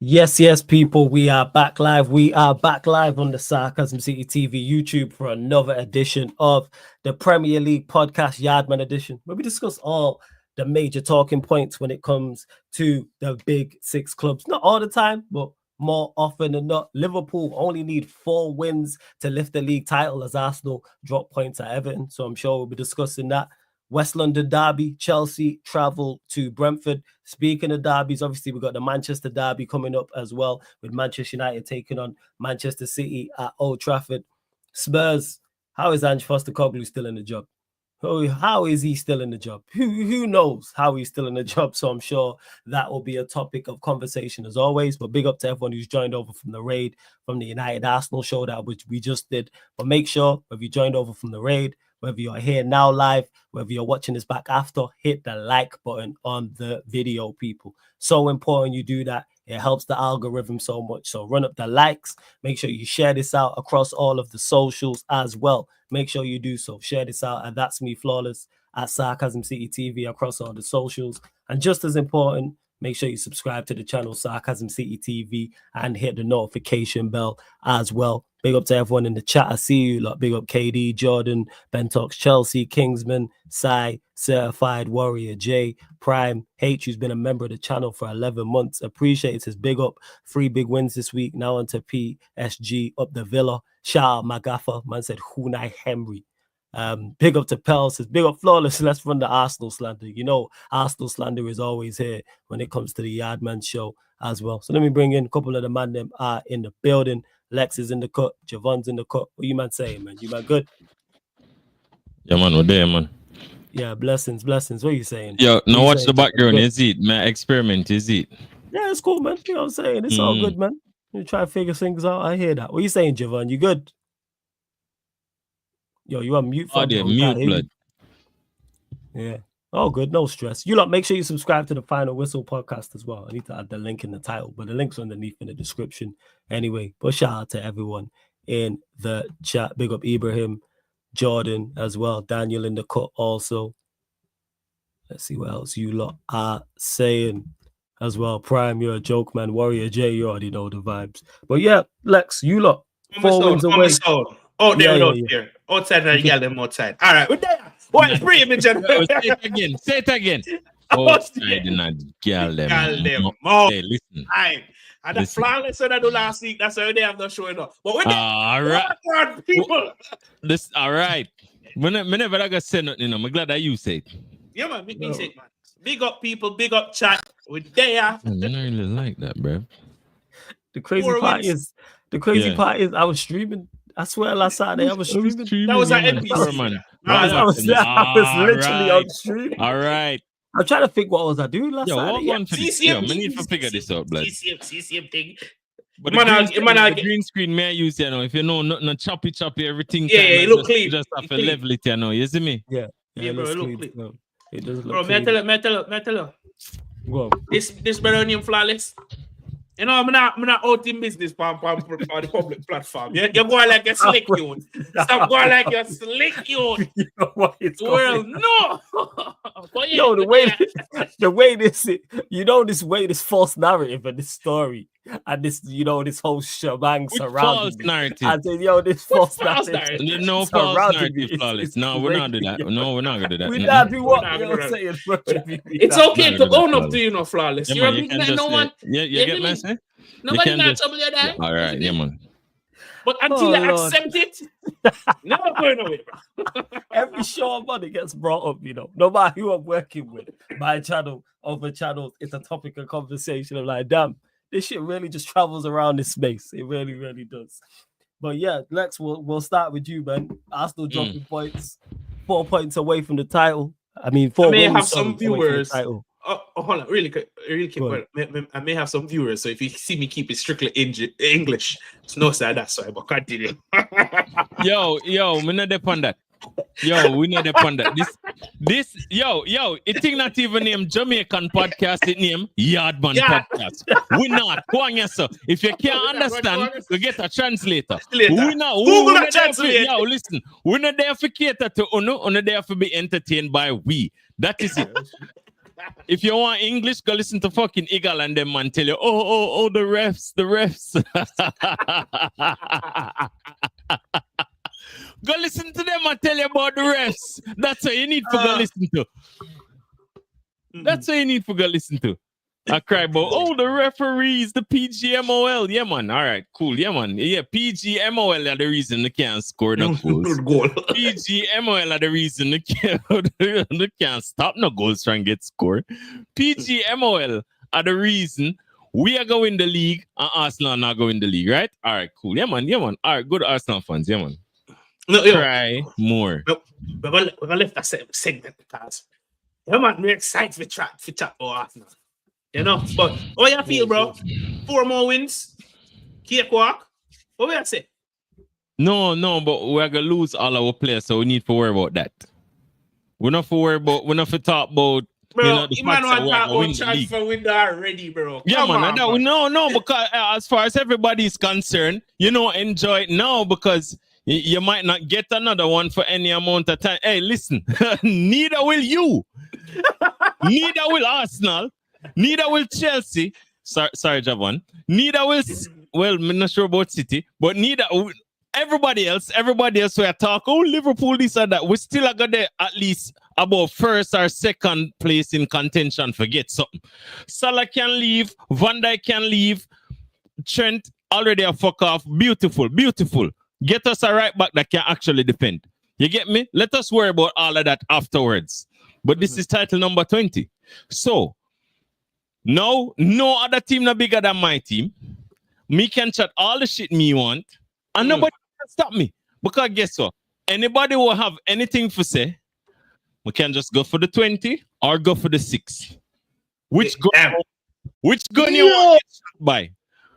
Yes, people, we are back live. We are back live on the Sarcasm City TV YouTube for another edition of the Premier League podcast, Yardman edition, where we discuss all the major talking points when it comes to the big six clubs. Not all the time, but more often than not. Liverpool only need 4 wins to lift the league title as Arsenal drop points at Everton. So I'm sure we'll be discussing that. West London derby, Chelsea travel to Brentford. Speaking of derbies, obviously we've got the Manchester derby coming up as well, with Manchester United taking on Manchester City at Old Trafford. Spurs, how is Ange Postecoglou still in the job? How is he still in the job? Who knows how he's still in the job? So I'm sure that will be a topic of conversation as always. But big up to everyone who's joined over from the raid, from the United Arsenal show that which we just did. But make sure if you joined over from the raid, whether you're here now live, whether you're watching this back after, hit the like button on the video, people. So important you do that. It helps the algorithm so much. So run up the likes. Make sure you share this out across all of the socials as well. Make sure you do so. Share this out at That's Me Flawless, at Sarcasm City TV across all the socials. And just as important, make sure you subscribe to the channel Sarcasm City TV and hit the notification bell as well. Big up to everyone in the chat. I see you. Like, big up KD, Jordan, Ben Talks Chelsea, Kingsman, Sai, Certified Warrior, J, Prime, H, who's been a member of the channel for 11 months. Appreciate his big up. 3 big wins this week. Now onto PSG, up the Villa. Shout out Magafa. Man said Hunai Henry. Big up to Pell, says big up Flawless. Let's run the Arsenal slander. You know, Arsenal slander is always here when it comes to the Yardman show as well. So let me bring in a couple of the man them are in the building. Lex is in the cut, Javon's in the cut. What you man saying, man? You man good? Yeah, man, we're there, man. Yeah, blessings. What are you saying? Yo, now watch the background, is it? My experiment, is it? Yeah, it's cool, man. You know what I'm saying? It's all good, man. You try to figure things out. I hear that. What you saying, Javon? You good? Yo, you on mute? Oh, yeah, mute, blood. Yeah. Oh, good. No stress. You lot, make sure you subscribe to the Final Whistle podcast as well. I need to add the link in the title, but the link's underneath in the description anyway. But shout out to everyone in the chat. Big up Ibrahim, Jordan as well. Daniel in the cut also. Let's see what else you lot are saying as well. Prime, you're a joke, man. Warrior J, you already know the vibes. But yeah, Lex, you lot, 4 wins away. Oh, there we go. Here. Outside, and get them outside. All right, we're there. What? Free me, Jen. Say it again. Outside, and girl them. Hey, listen. And the flawless that I do last week, that's how they have not showing up. But we're there. All right. People. This, all right. Whenever I got say nothing, I'm glad that you say it. Yeah, man. Make me say it, man. Big up, people. Big up, chat. We're there. I don't really like that, bro. The crazy part is, I was streaming. I swear last Saturday I was streaming. That was at NBC, man. I was literally on stream. All right. I'm trying to think what was I doing last Saturday. I need to figure this out, blood. CCM thing. But the green screen may I use, you know, if you know nothing choppy, everything. Yeah, it look clean. You just have to level it, you know. You see me? Yeah, bro, it look clean. No, it does look bro, clean. may I tell you. Whoa. This better name Flawless. You know, I'm not out in business for the public platform. You're going like a slick youth. Stop going like you're slick youth. You know what it's well, no. Yo, the way this this false narrative and this story and this, this whole shebang surrounding false narrative. I said, this false narrative. No false narrative, Flawless. No, we're not doing that. No, we're not gonna do that. We're not doing what you're saying. It's okay to own up to Flawless. Yeah, You're man, a big man, no one. Yeah, you get me? Nobody got trouble with that. All right, yeah, man. But until you accept it, never going away, bro. Every show of money gets brought up, no matter who I'm working with, my channel, other channels, it's a topic of conversation. I'm like, damn, this shit really just travels around this space. It really, really does. But yeah, Lex, we'll start with you, man. Arsenal dropping points, 4 points away from the title. I mean, 4 wins. I may have some viewers. Oh, hold on, really quick. I may have some viewers, so if you see me keep it strictly English, it's no side that's why, but continue. yo, we not depend that. Yo, we not depend that. This, it think not even name Jamaican podcast, it name Yardman podcast. We not. Go on, yes, sir. If you can't understand, we get a translator. We not. Google a translator. Yo, listen, we're not there for cater to Uno there for be entertained by we. That is it. If you want English, go listen to fucking Eagle and them man tell you, oh, the refs. Go listen to them and tell you about the refs. That's what you need to go listen to. That's what you need to go listen to. I cry about, the referees, the PGMOL. Yeah, man. All right, cool. Yeah, man. Yeah, PGMOL are the reason they can't score no goals. PGMOL are the reason they can't stop no goals trying to get scored. PGMOL are the reason we are going the league and Arsenal are not going the league, right? All right, cool. Yeah, man. All right, good Arsenal fans. Yeah, man. Try more. We're gonna lift that segment because man, we're excited for chat about Arsenal. You know, but how you feel, bro? 4 more wins, cakewalk. What will you say? No, but we're gonna lose all our players, so we need to worry about that. We're not to talk about. Bro, the man want to talk about transfer window already, bro. Yeah, man. No, because as far as everybody is concerned, enjoy it now because you might not get another one for any amount of time. Hey, listen, neither will you. Neither will Arsenal. Neither will Chelsea. Sorry, Javon. Neither will. Well, I'm not sure about City, but neither. Everybody else we are talking. Liverpool, this or that. We still are gonna at least about first or second place in contention. Forget something. Salah can leave. Van Dijk can leave. Trent already a fuck off. Beautiful. Get us a right back that can actually defend. You get me? Let us worry about all of that afterwards. But this is title number 20. So. No other team not bigger than my team. Me can chat all the shit me want. And nobody can stop me. Because guess what? Anybody will have anything to say. We can just go for the 20 or go for the 6. Which gun you want to buy?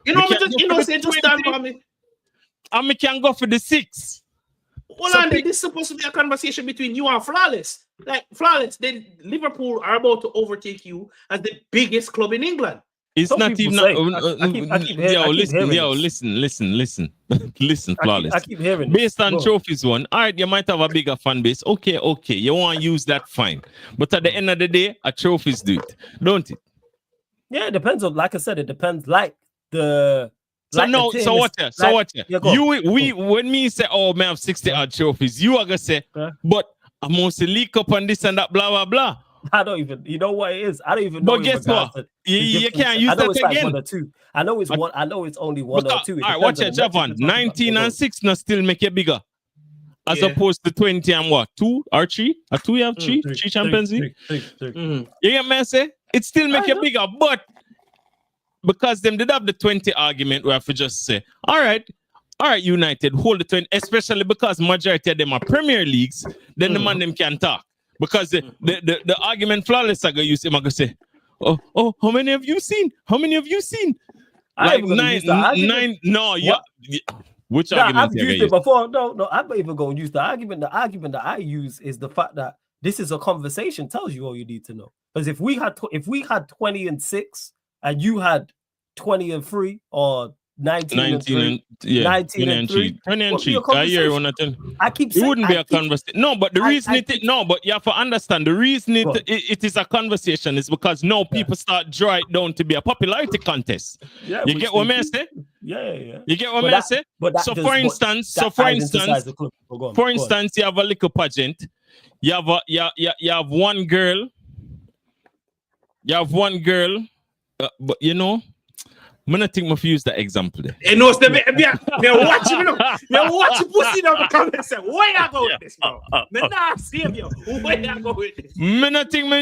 Just stand for me. And we can go for the 6. Hold on, this is supposed to be a conversation between you and Flawless. Like, Flawless, then Liverpool are about to overtake you as the biggest club in England. It's Some not even. Listen, Flawless. I keep hearing based on trophies one. All right, you might have a bigger fan base. Okay. You want to use that, fine. But at the end of the day, a trophies do it, don't it? Yeah, it depends on. Like I said, it depends. Like the. When me say, me have 60 odd trophies, you are gonna say, but I'm mostly leak up on this and that, blah blah blah. I don't even, you know what it is. I don't even know. But guess what? You can't use that again. Like 1 or 2. I know it's one. I know it's only 1 or 2. All right, watch it, Javon. 19 and 6 now still make it bigger, as opposed to 20 and what? 2 or 3? Or 2 you have 3 Champions League. You get me? Say it still make it bigger, but. Because them did have the 20 argument where I have to just say, all right, United, hold the 20, especially because majority of them are Premier Leagues, then the man them can talk. Because the argument Flawless are going to use him, I'm going to say, oh, how many have you seen? Like 9, no, which argument I've used it before. No, I'm not even going to use the argument. The argument that I use is the fact that this is a conversation, tells you all you need to know. Because if we had 20 and 6, and you had 20 and 3 or 19 and 3. 19 and 3. 20 and 3. I keep saying it wouldn't be a conversation. No, but the reason but you have to understand the reason it is a conversation is because now people start draw it down to be a popularity contest. Yeah, you get what I say? Yeah. You get what I say? So for instance, you have a little pageant. You have one girl. But I'm not think I use that example there. They're watching me now. They're watching pussy now the comments say, where you go with this, bro? Where you go with this? I not think I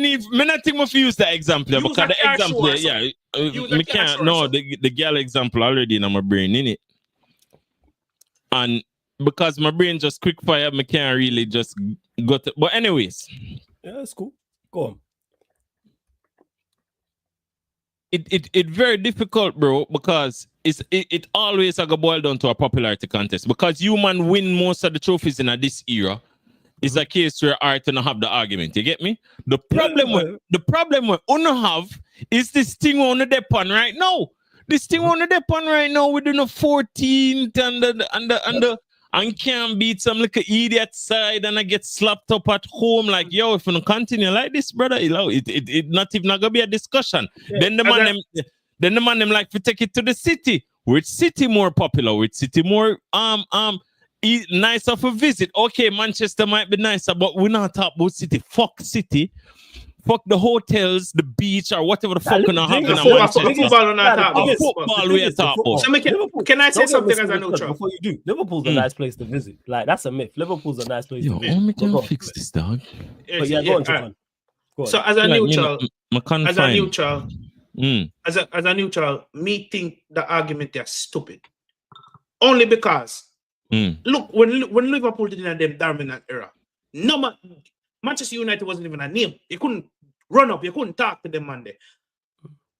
use that example there because the example there, me can't the girl example already in my brain, innit? And because my brain just quick fire, I can't really just go to. But anyways. Yeah, that's cool. Go on. It very difficult, bro, because it always like a boil down to a popularity contest. Because you man win most of the trophies in this era. It's a case where art don't have the argument. You get me? The problem we don't have is this thing on the depon right now. This thing on the depon right now within the 14th and and can beat some little idiot side and I get slapped up at home. Like, yo, if you don't continue like this, brother, you know, it not even gonna be a discussion. Yeah. Then the man them like to take it to the city. Which city more popular? Which city more nice of a visit? Okay, Manchester might be nicer, but we're not talking about city. Fuck city. Fuck the hotels, the beach, or whatever the fuck we're not having in Manchester. Football We are talking about. So can I say something as a neutral? Before you do, Liverpool's a nice place to visit. Like, that's a myth. Liverpool's a nice place to visit. Yo, me can fix this, dog. But yeah, go on, Japan. Go on. So as a neutral, Mm. as a neutral, me think the argument is stupid. Only because look, when Liverpool did in them dominant era, Manchester United wasn't even a name. You couldn't run up, you couldn't talk to them Monday.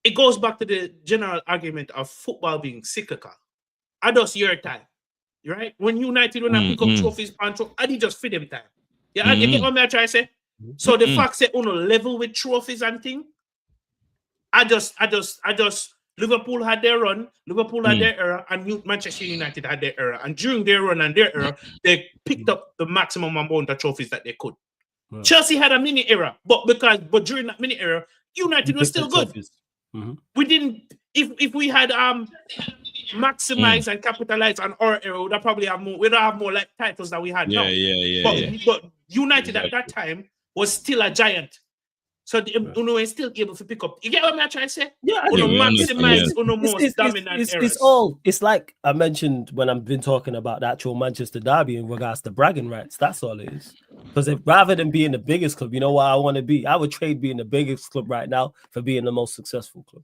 It goes back to the general argument of football being cyclical. I just your time, right? When United when I pick up trophies, I did just fit them time. Yeah, you get what I try to say. So the fact that on a level with trophies and thing. I just Liverpool had their run, Liverpool had their era, and Manchester United had their era. And during their run and their era, they picked up the maximum amount of trophies that they could. Right. Chelsea had a mini era, but during that mini era, United was still good. We didn't if we had maximize and capitalize on our era, we'd probably have more. We don't have more like titles that we had now. But United at that time was still a giant. So Uno is still able to pick up. You get what I'm trying to say? Yeah, Uno maximize Uno most dominant eras. It's like I mentioned when I've been talking about the actual Manchester derby in regards to bragging rights. That's all it is. Because rather than being the biggest club, you know what I want to be? I would trade being the biggest club right now for being the most successful club.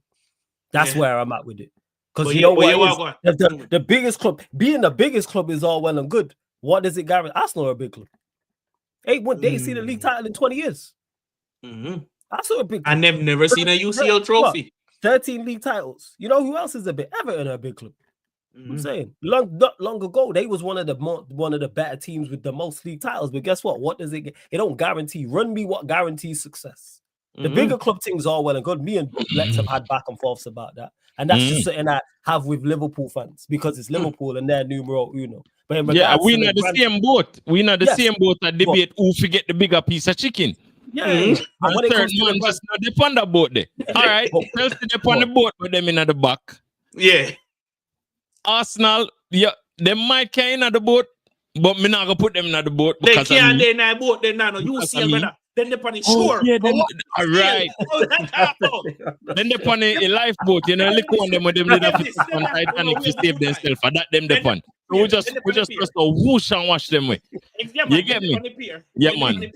That's where I'm at with it. Because you know what? The biggest club, being the biggest club is all well and good. What does it guarantee? Arsenal are a big club. They see the league title in 20 years. That's a big club. And they've never seen a UCL trophy. 13 league titles. You know who else is a bit? Everton are a big club. I'm saying not long ago they was one of the better teams with the most league titles. But guess what? What does it get? It don't guarantee. Run me what guarantees success. The bigger club things are well and good. Me and Lex have had back and forths about that, and that's just something I have with Liverpool fans because it's Liverpool and they're numero uno. But we're not the same boat. We're not the same boat that debate who forget the bigger piece of chicken. Yeah, and third man just not depend on the boat there. All right, Chelsea depend on the boat, but them in the back. Yeah, Arsenal, they might can in the boat, but me not gonna put them in the boat. They can't in the boat. They not you see brother. Then they on the shore. All right. Then they on a lifeboat. You know, look one them with them did on Titanic to save themselves. For that them they on. So we just press a whoosh and wash them way. You get me? Yeah, man.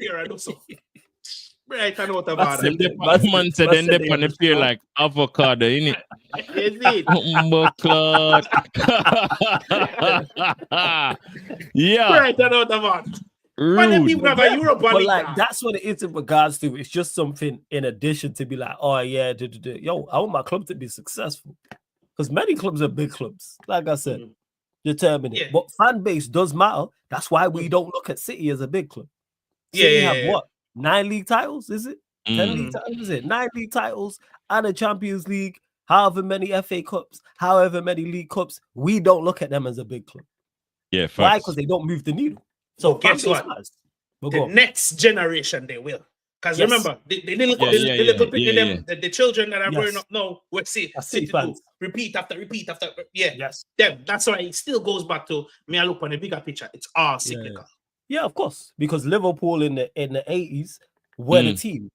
Right, I know what about them. Man said then they on the pier like avocado, innit? Is it? Yeah. Right, I know what about. But like that's what it is in regards to. It's just something in addition to be like, oh yeah, yo, I want my club to be successful because many clubs are big clubs. Like I said, determined it. But fan base does matter. That's why we don't look at City as a big club. City have what? 9 league titles? Is it 10 league titles? Is it 9 league titles and a Champions League? However many FA Cups, however many League Cups, we don't look at them as a big club. Yeah, why? Because they don't move the needle. So guess what? The next generation they will. Because remember, the little the children that are growing up now will see City do repeat after repeat after them. That's why it still goes back to me. I look on the bigger picture. It's all cyclical. Yeah, of course. Because Liverpool in the 80s were the team.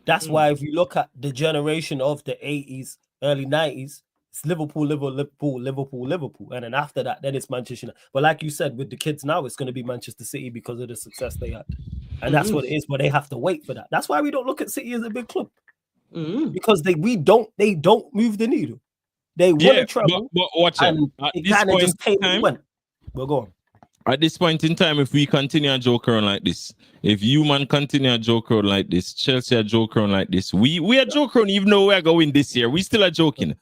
That's why if you look at the generation of the 80s, early 90s, it's Liverpool. And then after that, then it's Manchester United. But like you said, with the kids now, it's going to be Manchester City because of the success they had. And that's what it is, but they have to wait for that. That's why we don't look at City as a big club. Because they don't move the needle. They won a treble. But watch out. It kind of just came and went. We'll go on. At this point in time, if we continue to joke around like this, if you man continue to joke around like this, Chelsea are joke around like this, we are joking around even though we are going this year. We still are joking.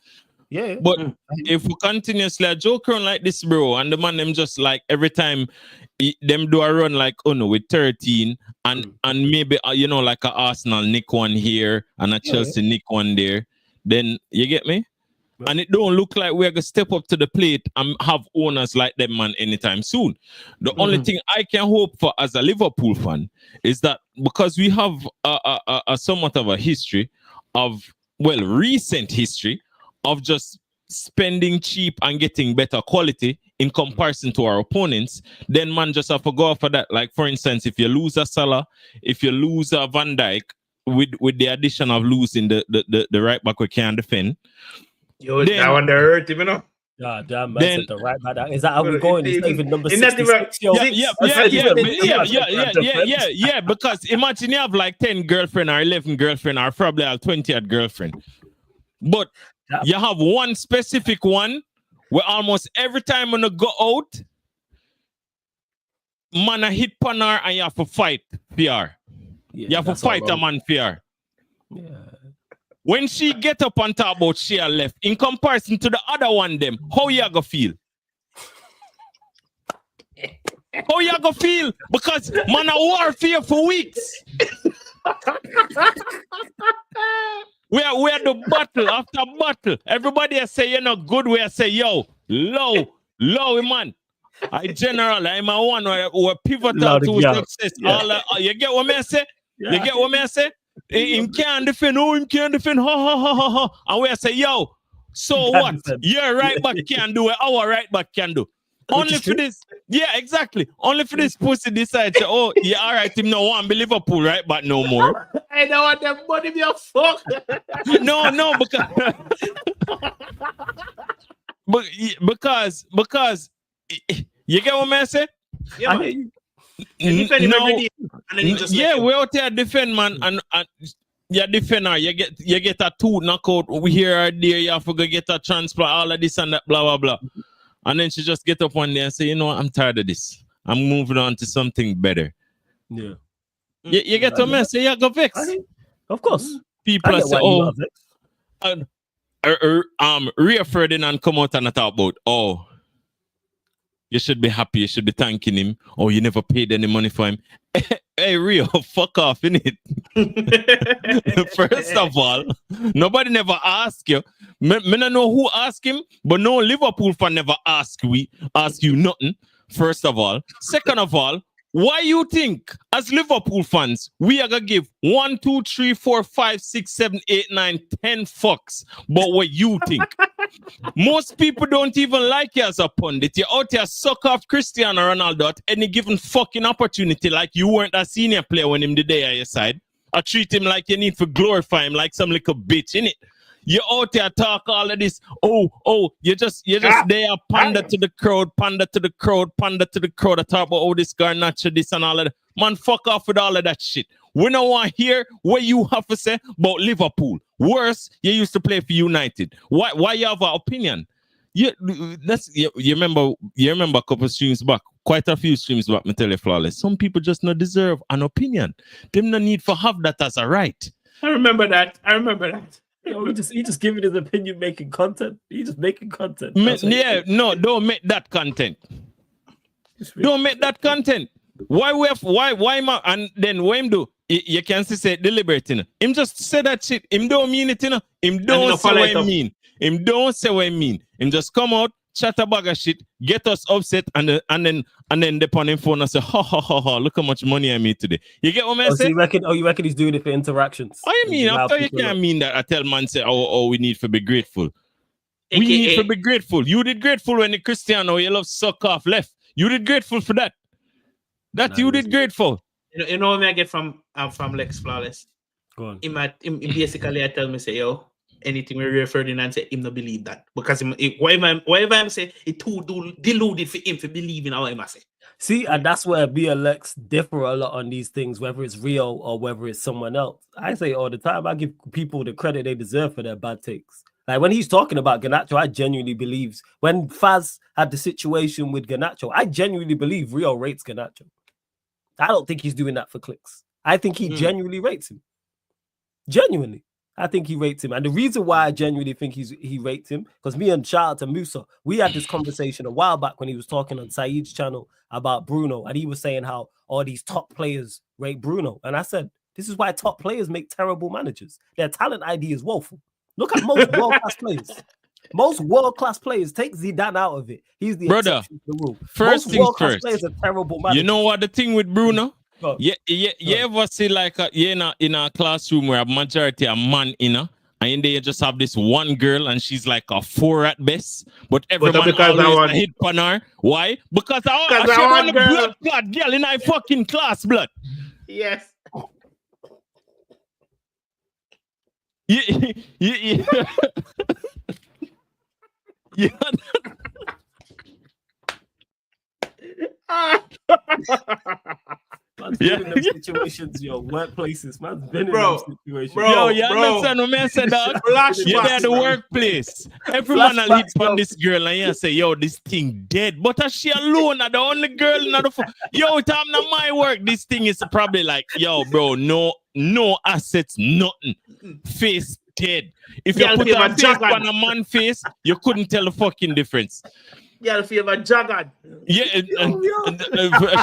Yeah. But if we continuously joke around like this, bro, and the man them just like every time them do a run like with 13 and maybe like a Arsenal nick one here and a Chelsea nick one there, then you get me? And it don't look like we're going to step up to the plate and have owners like them, man, anytime soon. The only thing I can hope for as a Liverpool fan is that because we have a somewhat of a history of, recent history of just spending cheap and getting better quality in comparison to our opponents, then man just have to go for that. Like, for instance, if you lose a Salah, if you lose a Van Dijk, with the addition of losing the right back we can defend, yo, that one hurt him, you know. Yeah, damn, man. Said the right back. Is that how we going? It's not even number Isn't that 66. Yeah. Because imagine you have like 10 girlfriend or 11 girlfriend or probably a 20th girlfriend, but you have one specific one where almost every time when you go out, man, I hit panar and you have to fight PR. You have to fight a man PR. Yeah. When she get up and talk about she left, in comparison to the other one, them, how you gonna feel? How you gonna feel? Because man, I warfare for weeks. we are the battle after battle. Everybody say you're not good. We say yo, low, man. I general, I'm a one who pivotal to success. Yeah. You get what I say? Yeah. You get what I say? Him can't defend, him can't defend, ha. And we say, yo, so what? Your right back can do it, our right back can do. Only for this, yeah, exactly. Only for this pussy decide, all right, him no want be Liverpool, right? But no more. I don't want them money be a fuck. No, because you get what I say? Yeah, man. We out there defend, man, and you defender, you get a two knockout over here or there, you have to go get a transplant, all of this and that, blah blah blah. And then she just get up one day and say, you know what, I'm tired of this. I'm moving on to something better. Yeah. You get to mess, you go vex. Of course. People say, Rio Ferdinand come out and talk about, you should be happy. You should be thanking him. Oh, you never paid any money for him. Hey, Rio, fuck off, innit? First of all, nobody never asked you. Me don't know who asked him, but no Liverpool fan never ask you nothing. First of all. Second of all, why you think, as Liverpool fans, we are going to give 1, 2, 3, 4, 5, 6, 7, 8, 9, 10 fucks about what you think? Most people don't even like you as a pundit. You're out here suck off Cristiano Ronaldo at any given fucking opportunity like you weren't a senior player when him the day at your side. I treat him like you need to glorify him like some little bitch, innit? You out there talk all of this. You just there pander to the crowd. I talk about this Garnacho, this and all of that. Man, fuck off with all of that shit. We don't want to hear what you have to say about Liverpool. Worse, you used to play for United. Why you have an opinion? You remember a couple of streams back, quite a few streams back, me tell you flawless. Some people just not deserve an opinion. Them no need for have that as a right. I remember that. He just giving his opinion, making content. He just making content. Don't make that content. Don't make that content. Why and then what him do? You can say deliberate, you know. Him just say that shit. Him don't mean it, you know. Him don't say what he mean. Him don't say what he mean. Him just come out, chat a bag of shit, get us upset, and then depend him phone and say, ha, look how much money I made today. You get what I'm saying? You reckon he's doing it for interactions? I mean, after you can't mean that. I tell man say, we need to be grateful. We need to be grateful. You did grateful when the Cristiano, you love suck off left. You did grateful for that. You did grateful. You know what I get from Lex Flawless? Go on. Him basically I tell me say, yo, anything we Rio Ferdinand say, him not believe that. Because whatever I'm say, it too deluded for him to believe in how I say. See, and that's where me and Lex differ a lot on these things, whether it's Rio or whether it's someone else. I say all the time, I give people the credit they deserve for their bad takes. Like when he's talking about Garnacho, I genuinely believe, when Faz had the situation with Garnacho, I genuinely believe Rio rates Garnacho. I don't think he's doing that for clicks. I think he genuinely rates him. Genuinely. I think he rates him. And the reason why I genuinely think he rates him, because me and shout out to Musa, we had this conversation a while back when he was talking on Saeed's channel about Bruno, and he was saying how all these top players rate Bruno. And I said, this is why top players make terrible managers. Their talent ID is woeful. Look at most world-class players. Most world-class players take Zidane out of it. He's the Brother, exception to the rule. first Most things world-class first. players are terrible managers. You know what the thing with Bruno? Go. You ever see like in a classroom where a majority are man in her, and in there you just have this one girl and she's like a 4 at best, but every man always hit on her. Why? Because I want a blood clot girl in my fucking class, blood. Yes. Yeah. Yeah. Man's been in them situations, yo. Workplaces, man's been in them situations. Yo, you understand what I said, dog? You're there at the workplace. Everyone will hit on this girl and you say, yo, this thing dead. But as she alone, the only girl in the yo, it's not my work. This thing is probably like, yo, bro, no assets, nothing. Face dead. If you put a face on a man's face, you couldn't tell the fucking difference. Yeah, the favor Jagged. Yeah,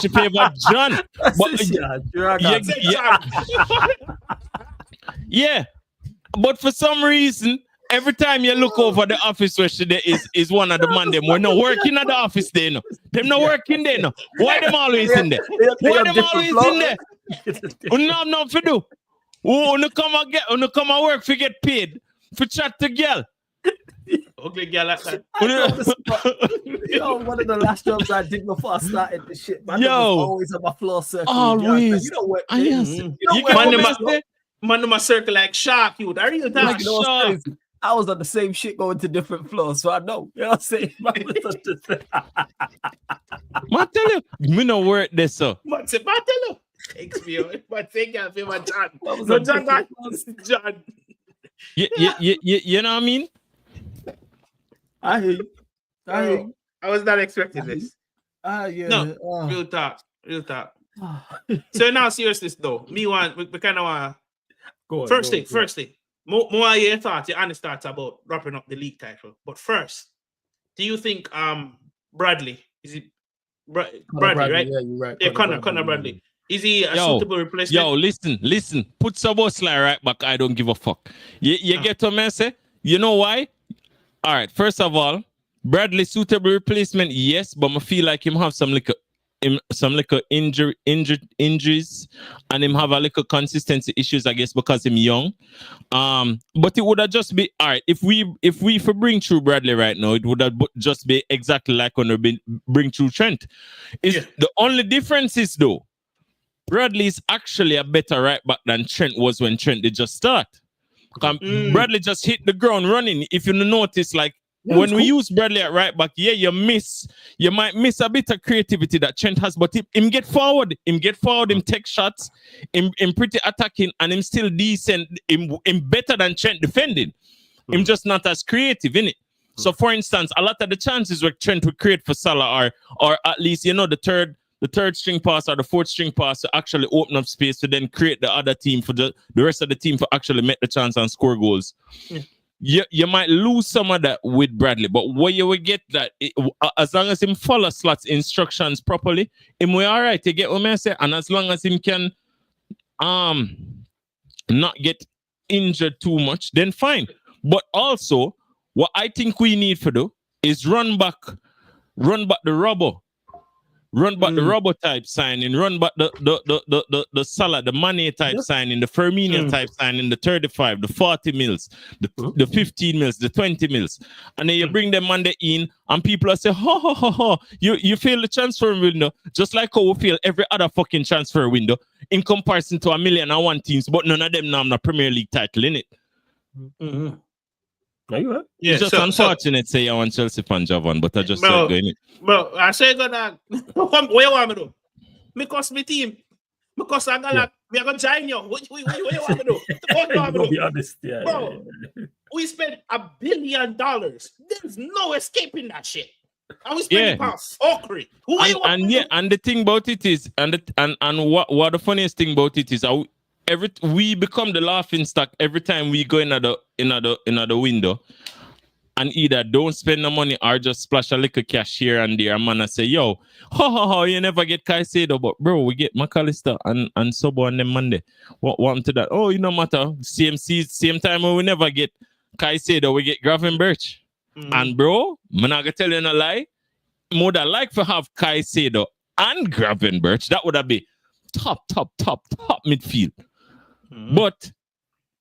she favor John. Yeah, but for some reason, every time you look over the office where she there is one of the man them. We're not working at the office there, no. Them not working there, no. Why them always in there? Why them always in there? No, no, for do. Who come and work for get paid for chat to girl. Ugly girl like that. Yo, one of the last jobs I did before I started this shit, man. Yo, was always on my floor circle. always. You don't work. Man, my circle like shark. You, are you that shark? I was on the same shit going to different floors, so I know. You know what I'm saying? I tell you, me no work this so. Man, say, I tell you. Thanks me, but thank you for my John. No, John. You know what I mean? I hear you. I was not expecting this. Yeah. No, real talk. So now, seriousness though, we kind of want. First thing. More your thoughts, your honest thoughts about wrapping up the league title. But first, do you think Bradley is it Bradley, right? Yeah, you're right. Yeah, Conor Bradley. Is he a suitable replacement? Yo, listen. Put Szoboszlai right back. I don't give a fuck. You get what I say? You know why? All right. First of all, Bradley suitable replacement, yes, but I feel like him have some little injuries, and him have a little consistency issues, I guess, because him young. But it would have just be all right if we for bring through Bradley right now, it would have just be exactly like when we bring through Trent. The only difference is though, Bradley is actually a better right back than Trent was when Trent did just start. Bradley just hit the ground running. If you notice, like when we use Bradley at right back, you might miss a bit of creativity that Trent has, but him get forward, him take shots, him pretty attacking, and him still decent, him better than Trent defending. Him just not as creative, innit? So for instance, a lot of the chances where Trent would create for Salah or at least, the third string pass or the fourth string pass to actually open up space to then create the other team for the rest of the team for actually make the chance and score goals. You might lose some of that with Bradley, but where you will get that, as long as him follow slots instructions properly, him will all right. You get what I say? And as long as him can not get injured too much, then fine. But also, what I think we need to do is run back the rubber. Run back the Robo type signing, run back the Salah, the Mane type signing, the Firmino type signing, the 35, the 40 mils, the 15 mils, the 20 mils. And then you bring them Monday in, and people are saying, you fail the transfer window, just like how we fail every other fucking transfer window in comparison to 1,000,001 teams, but none of them now have the Premier League title in it. Are you right? Yeah, it's just unfortunate say I want Chelsea fan Javan, but I just said going it. Bro, I say gonna what you want me to do? Me cost me team. Me cost I gonna join you. What you want me to do? What you want me to do? Be honest, Bro, we spent $1 billion. There's no escaping that shit. And we spend fuckery. And the thing about it is, and what the funniest thing about it is, we become the laughing stock every time we go in the window and either don't spend the money or just splash a little cash here and there. And man, I say, yo, you never get Caicedo, but bro, we get McAllister and Sobo on them Monday. What happened to that? Oh, you no matter. Same time we never get Caicedo, we get Gravenberch. And bro, I'm not gonna tell you no lie. Would I like to have Caicedo and Gravenberch? That would have been top midfield. But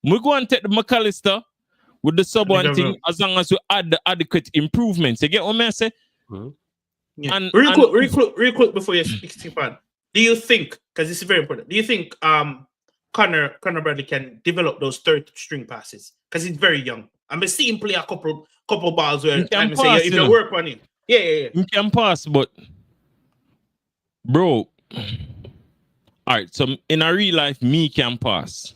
we go and take the McAllister with the sub one thing as long as we add the adequate improvements. You get what I say? Yeah. And real quick before you speak on. Do you think, because this is very important, do you think Conor Bradley can develop those third string passes? Because he's very young. I'm seeing him play a couple balls where I'm saying if you work on him. Yeah. You can pass, but bro. All right, so in a real life, me can pass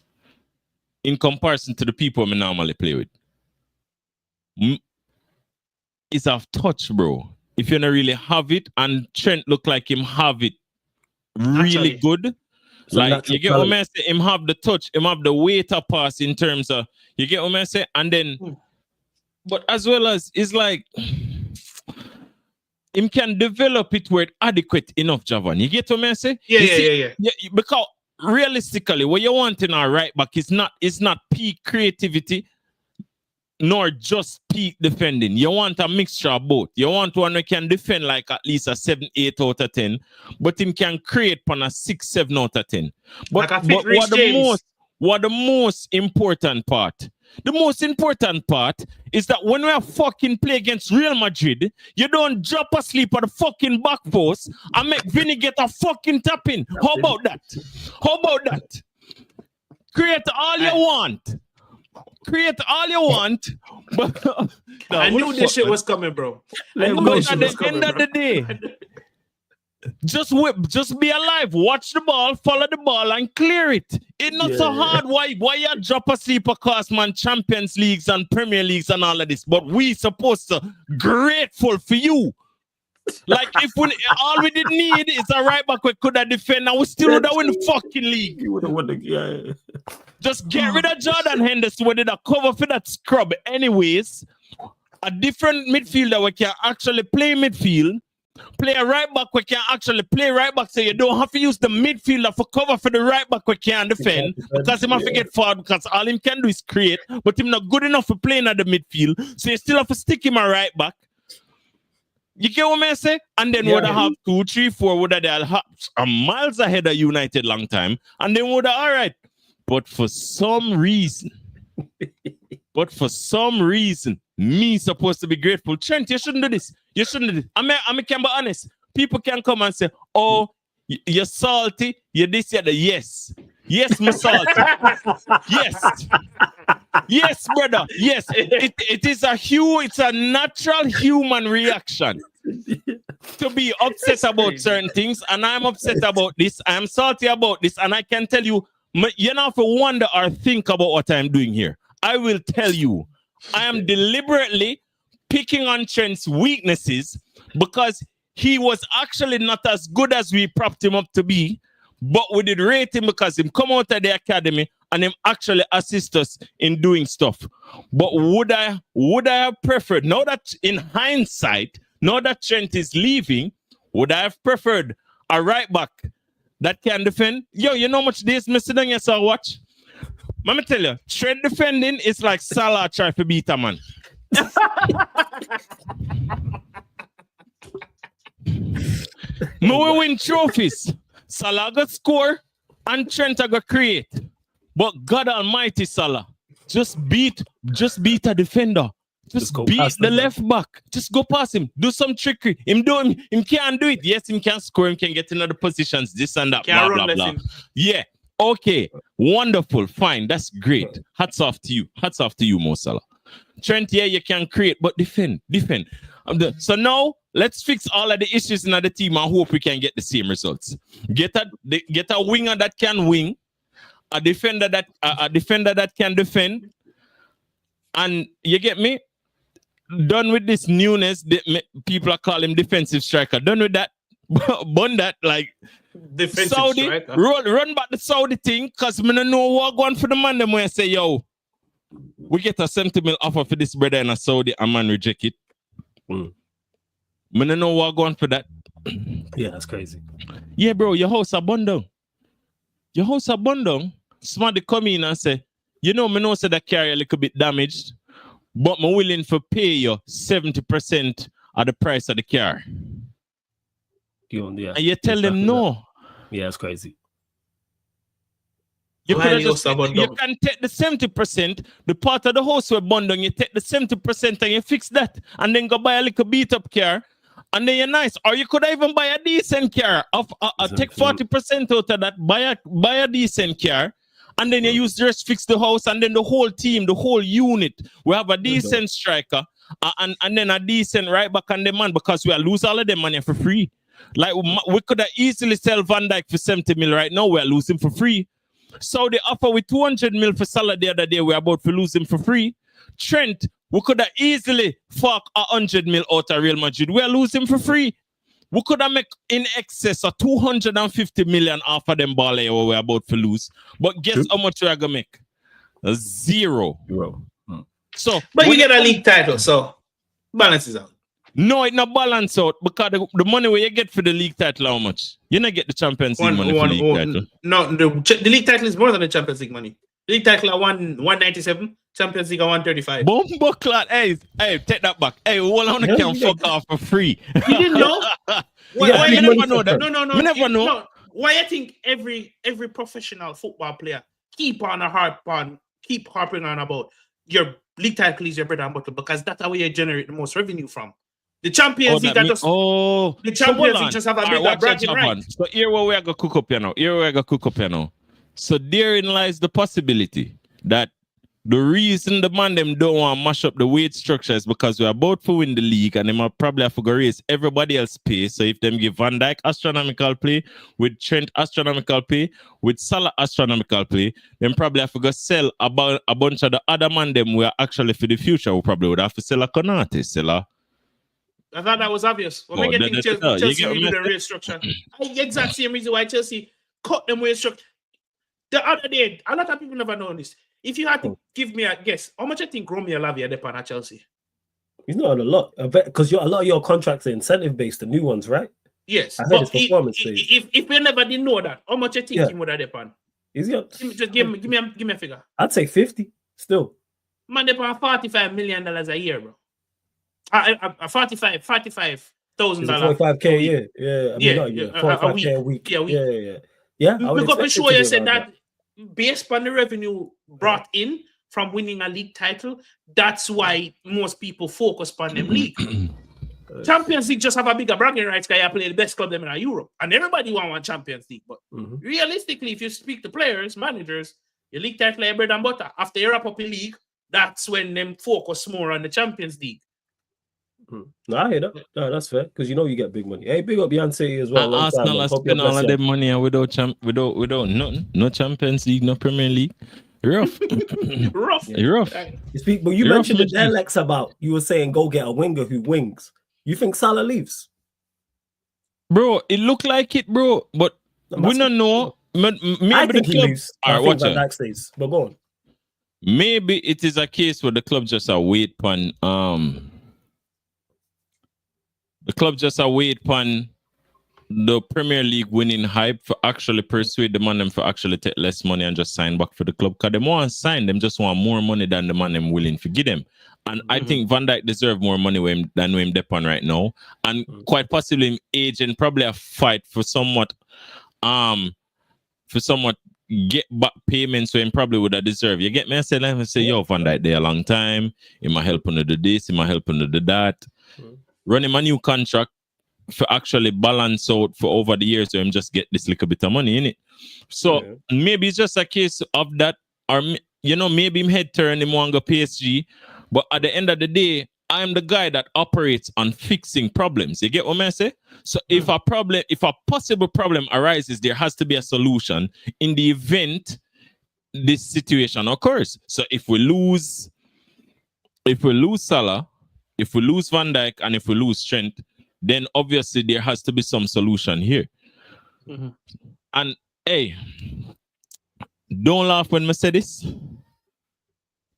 in comparison to the people I normally play with. It's a touch, bro. If you don't really have it, and Trent look like him have it really good. So like, you get what I say? Him have the touch, him have the weight of pass in terms of, you get what I say? And then, but as well as, it's like, him can develop it where it's adequate enough, Javan. You get what I say? Yeah. Because realistically, what you want in our right back is not peak creativity, nor just peak defending. You want a mixture of both. You want one who can defend like at least a 7, 8 out of 10, but him can create on a 6, 7 out of 10. But what the most important part? The most important part is that when we are fucking play against Real Madrid, you don't drop asleep at the fucking back post and make Vinny get a fucking tap in. How about that? Create all you want. But I knew this shit was coming, bro. At the end of the day, just be alive. Watch the ball, follow the ball, and clear it. It's not so hard. Why you drop asleep across man Champions Leagues and Premier Leagues and all of this? But we supposed to grateful for you. Like if all we did need is a right back we could have defend, and we still would have win the fucking league. You would have won the Just get rid of Jordan Henderson. We did a cover for that scrub, anyways. A different midfielder we can actually play midfield. Play a right back we can actually play right back, so you don't have to use the midfielder for cover for the right back we can defend, because he must get forward, because all him can do is create, but him not good enough for playing at the midfield, so you still have to stick him a right back. You get what I say? And then would have 2, 3, 4 would have miles ahead of United long time, and then would have all right. But for some reason, me supposed to be grateful. Trent, you shouldn't do this. I can be honest. People can come and say, oh, you're salty. You're this, you're the yes. Yes, I'm salty. Yes. Yes, brother. Yes. It's a natural human reaction to be upset about certain things. And I'm upset about this. I'm salty about this. And I can tell you, you don't have to wonder or think about what I'm doing here. I will tell you, I am deliberately picking on Trent's weaknesses because he was actually not as good as we propped him up to be, but we did rate him because him come out of the academy and him actually assist us in doing stuff. But would I have preferred, now that in hindsight, now that Trent is leaving, would I have preferred a right back that can defend? Yo, you know how much days missing on your watch? Let me tell you, Trent defending is like Salah trying to beat a man. We win trophies. Salah got score and Trent got create. But God Almighty, Salah, just beat a defender. Just beat the left back. Just go past him. Do some trickery. Him can't do it. Yes, him can score. Him can get in other positions. This and that. Blah, blah, blah. Yeah. Okay. Wonderful. Fine. That's great. Hats off to you. Hats off to you, Mo Salah. Trent, yeah, you can create, but defend. So now let's fix all of the issues in the team and hope we can get the same results. Get a winger that can wing, a defender that can defend, and you get me. Done with this Nunes. People are calling him defensive striker. Done with that. Bun that like defensive Saudi striker. Run back the Saudi thing, cause me don't know what going for the man. Them when I say yo, we get a 70 mil offer for this brother in a Saudi, and man reject it. Me don't know what going for that. Yeah, that's crazy. Yeah, bro, your house abundant. Somebody come in and say, you know, me know say that carrier a little bit damaged, but I'm willing to pay you 70% of the price of the car. Yeah. And you tell them no. Yeah, it's crazy. You could just you can take the 70%, the part of the house we're bundling, you take the 70% and you fix that, and then go buy a little beat up car, and then you're nice. Or you could even buy a decent car. Take 40% out of that, buy a decent car, and then you use the rest, fix the house, and then the whole team, the whole unit, we have a decent striker, and then a decent right back on the man, because we are lose all of them money for free. Like we could have easily sell Van Dijk for 70 mil right now. We are losing for free. So they offer with 200 mil for Salah the other day. We're about to lose him for free. Trent, we could have easily fuck 100 mil out of Real Madrid. We're losing for free. We could have make in excess of 250 million off of them ball where we're about to lose. But guess how much we're going to make? Zero. So, but you get a league title, so balances out. No, it not balance out because the money where you get for the league title, how much? You not get the Champions League money for the league title. No, the league title is more than the Champions League money. The league title are 197, Champions League are 135. Bomba clot, hey, take that back. Hey, all on the can fuck off for free. You didn't know? Why you never know that? No. You never know. No. Why you think every professional football player keep harping on about your league title is your bread and butter, because that's how you generate the most revenue from. The Champions League the Champions League just have a bigger bragging right. So here where we are going to cook up now. So therein lies the possibility that the reason the man them don't want to mash up the wage structure is because we're about to win the league, and they might probably have to go raise everybody else pay. So if them give Van Dijk astronomical pay, with Trent astronomical pay, with Salah astronomical pay, then probably have to go sell a bunch of the other man them who are actually for the future. We probably would have to sell a Konate, I thought that was obvious. When we get Chelsea redo the wage structure. Exact same reason why Chelsea cut them wage structure. The other day, a lot of people never know this. If you had to give me a guess, how much I think Romeo Lavia depend at Chelsea? He's not on a lot. I bet because a lot of your contracts are incentive based, the new ones, right? Yes. I heard his performance based. If we never didn't know that, how much I think he would have depend? Is he? Just give me a figure. I'd say 50 still. Man, depend $45 million a year, bro. $45,000. $45K a year. Yeah. Not a year. $45K a week. Yeah. Because for sure you said that based on the revenue brought in from winning a league title, that's why most people focus on them league. Champions League just have a bigger bragging rights because you play the best club them in Europe. And everybody want Champions League. But realistically, if you speak to players, managers, your league title is bread and butter. After you wrap up the league, that's when them focus more on the Champions League. No, I hear that. No, that's fair because you get big money. Hey, big up Beyonce as well. Arsenal has spent all of their money without nothing. No Champions League, no Premier League. Rough. Rough. But you mentioned the dialects about you were saying go get a winger who wings. You think Salah leaves? Bro, it looked like it, bro. But we don't know. Maybe I think he leaves. I think Van Dijk stays. But go on. Maybe it is a case where the club just wait upon the club just wait upon the Premier League winning hype for actually persuade the man them for actually take less money and just sign back for the club. Because they want to sign, them just want more money than the man them willing to give them. And I think Van Dijk deserve more money than him depend right now. And quite possibly him agent probably a fight for somewhat get back payments so him probably would have deserved. You get me? I say, yo, Van Dijk there a long time. He might help him to do this, he might help him to do that. Run him a new contract for actually balance out for over the years so him just get this little bit of money in it. So maybe it's just a case of that, or maybe him head turn him want to go PSG. But at the end of the day, I'm the guy that operates on fixing problems. You get what I say? So if a possible problem arises, there has to be a solution in the event this situation occurs. So if we lose Salah, if we lose Van Dijk, and if we lose Trent, then obviously there has to be some solution here. And hey, don't laugh when I say this.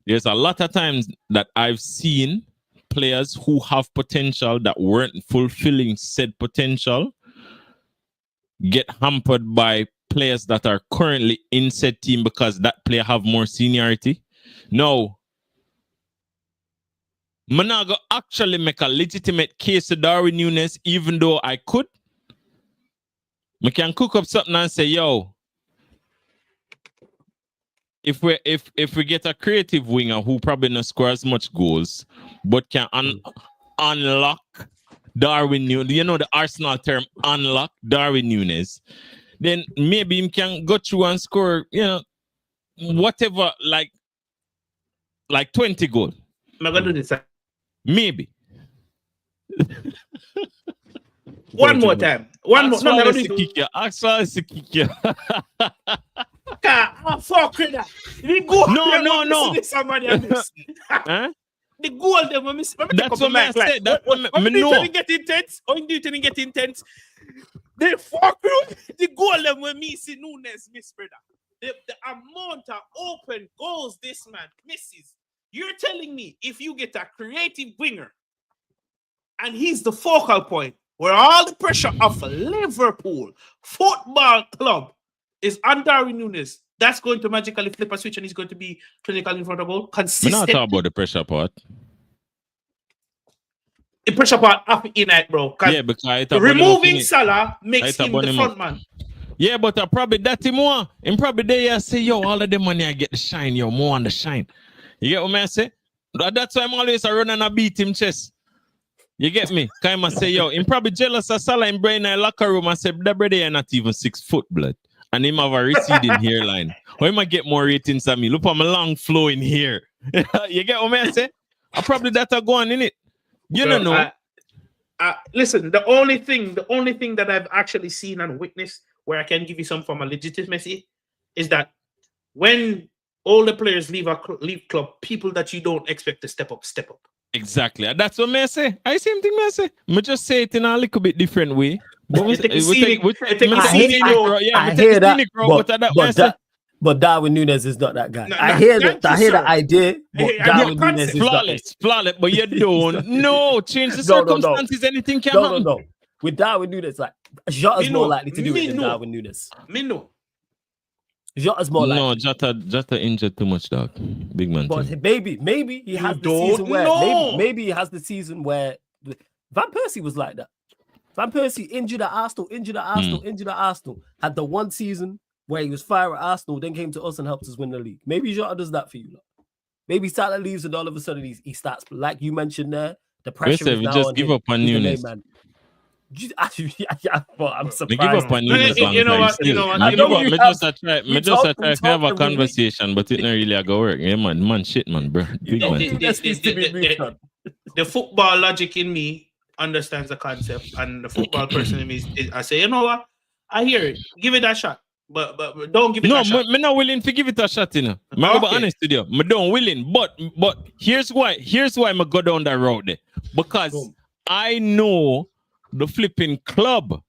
There's a lot of times that I've seen players who have potential that weren't fulfilling said potential get hampered by players that are currently in said team because that player have more seniority. No. I'm not gonna actually make a legitimate case to Darwin Nunes, even though I could. I can cook up something and say, yo, if we get a creative winger who probably not score as much goals, but can unlock Darwin Nunes, you know the Arsenal term, unlock Darwin Nunes, then maybe he can go through and score, you know, whatever, like 20 goals. I'm gonna do this. Maybe. One more time. One more. No, Actually, kick you. Fuck that. The goal. No. Somebody else. Huh? The goal they were missing. That's what I said. That's what I know. Get intense. Or you didn't get intense. They fuck the goal they were missing. Nunes miss, brother. The amount of open goals this man misses. You're telling me if you get a creative winger and he's the focal point where all the pressure of Liverpool Football Club is on Darwin Nunes, that's going to magically flip a switch and he's going to be clinical in front of goal. We're not talking about the pressure part. The pressure part up in it, bro. Yeah, because removing Salah makes him the front man. Yeah, but I probably that him more. And probably they say, yo, all of the money I get the shine, yo, more on the shine. You get what I say? That's why I'm always running and beat him chest. You get me? Kind of say, yo, him probably jealous of Salah in brain in locker room. I said, that brother ain't not even 6 foot, blood. And him have a receding hairline. Or he might get more ratings than me. Look at my long flowing hair. You get what I say? I probably that are going in it. You don't know. Listen, the only thing that I've actually seen and witnessed where I can give you some form of legitimacy is that when all the players leave club, people that you don't expect to step up. Exactly. That's what I say. I same thing I say. I just say it in a little bit different way. But I hear that. But Darwin Nunes is not that guy. I hear the idea. But Darwin Nunes is flawless. But you don't know. Change the circumstances. Anything can happen. No. With Darwin Nunes, like Jota's more likely to do it than Darwin Nunes. Jota's more likely. No, Jota injured too much, dog. Big man. But maybe he has the season where maybe he has the season where Van Persie was like that. Van Persie injured at Arsenal. Had the one season where he was fire at Arsenal, then came to us and helped us win the league. Maybe Jota does that for you. Look. Maybe Salah leaves and all of a sudden he starts, like you mentioned there, the pressure is now just on give him. up on Nunes. I'm surprised. Give up on Nunes. You know what? I just try to have a conversation, but it not really go work. Yeah, man, shit, man, bro. Big man. The football logic in me understands the concept, and the football person in me is I say, you know what? I hear it. Give it a shot. But don't give it a shot. I'm not willing to give it a shot, you know. I'm going to be honest with you. I don't willing. But here's why I go down that road there. Because I know the flipping club.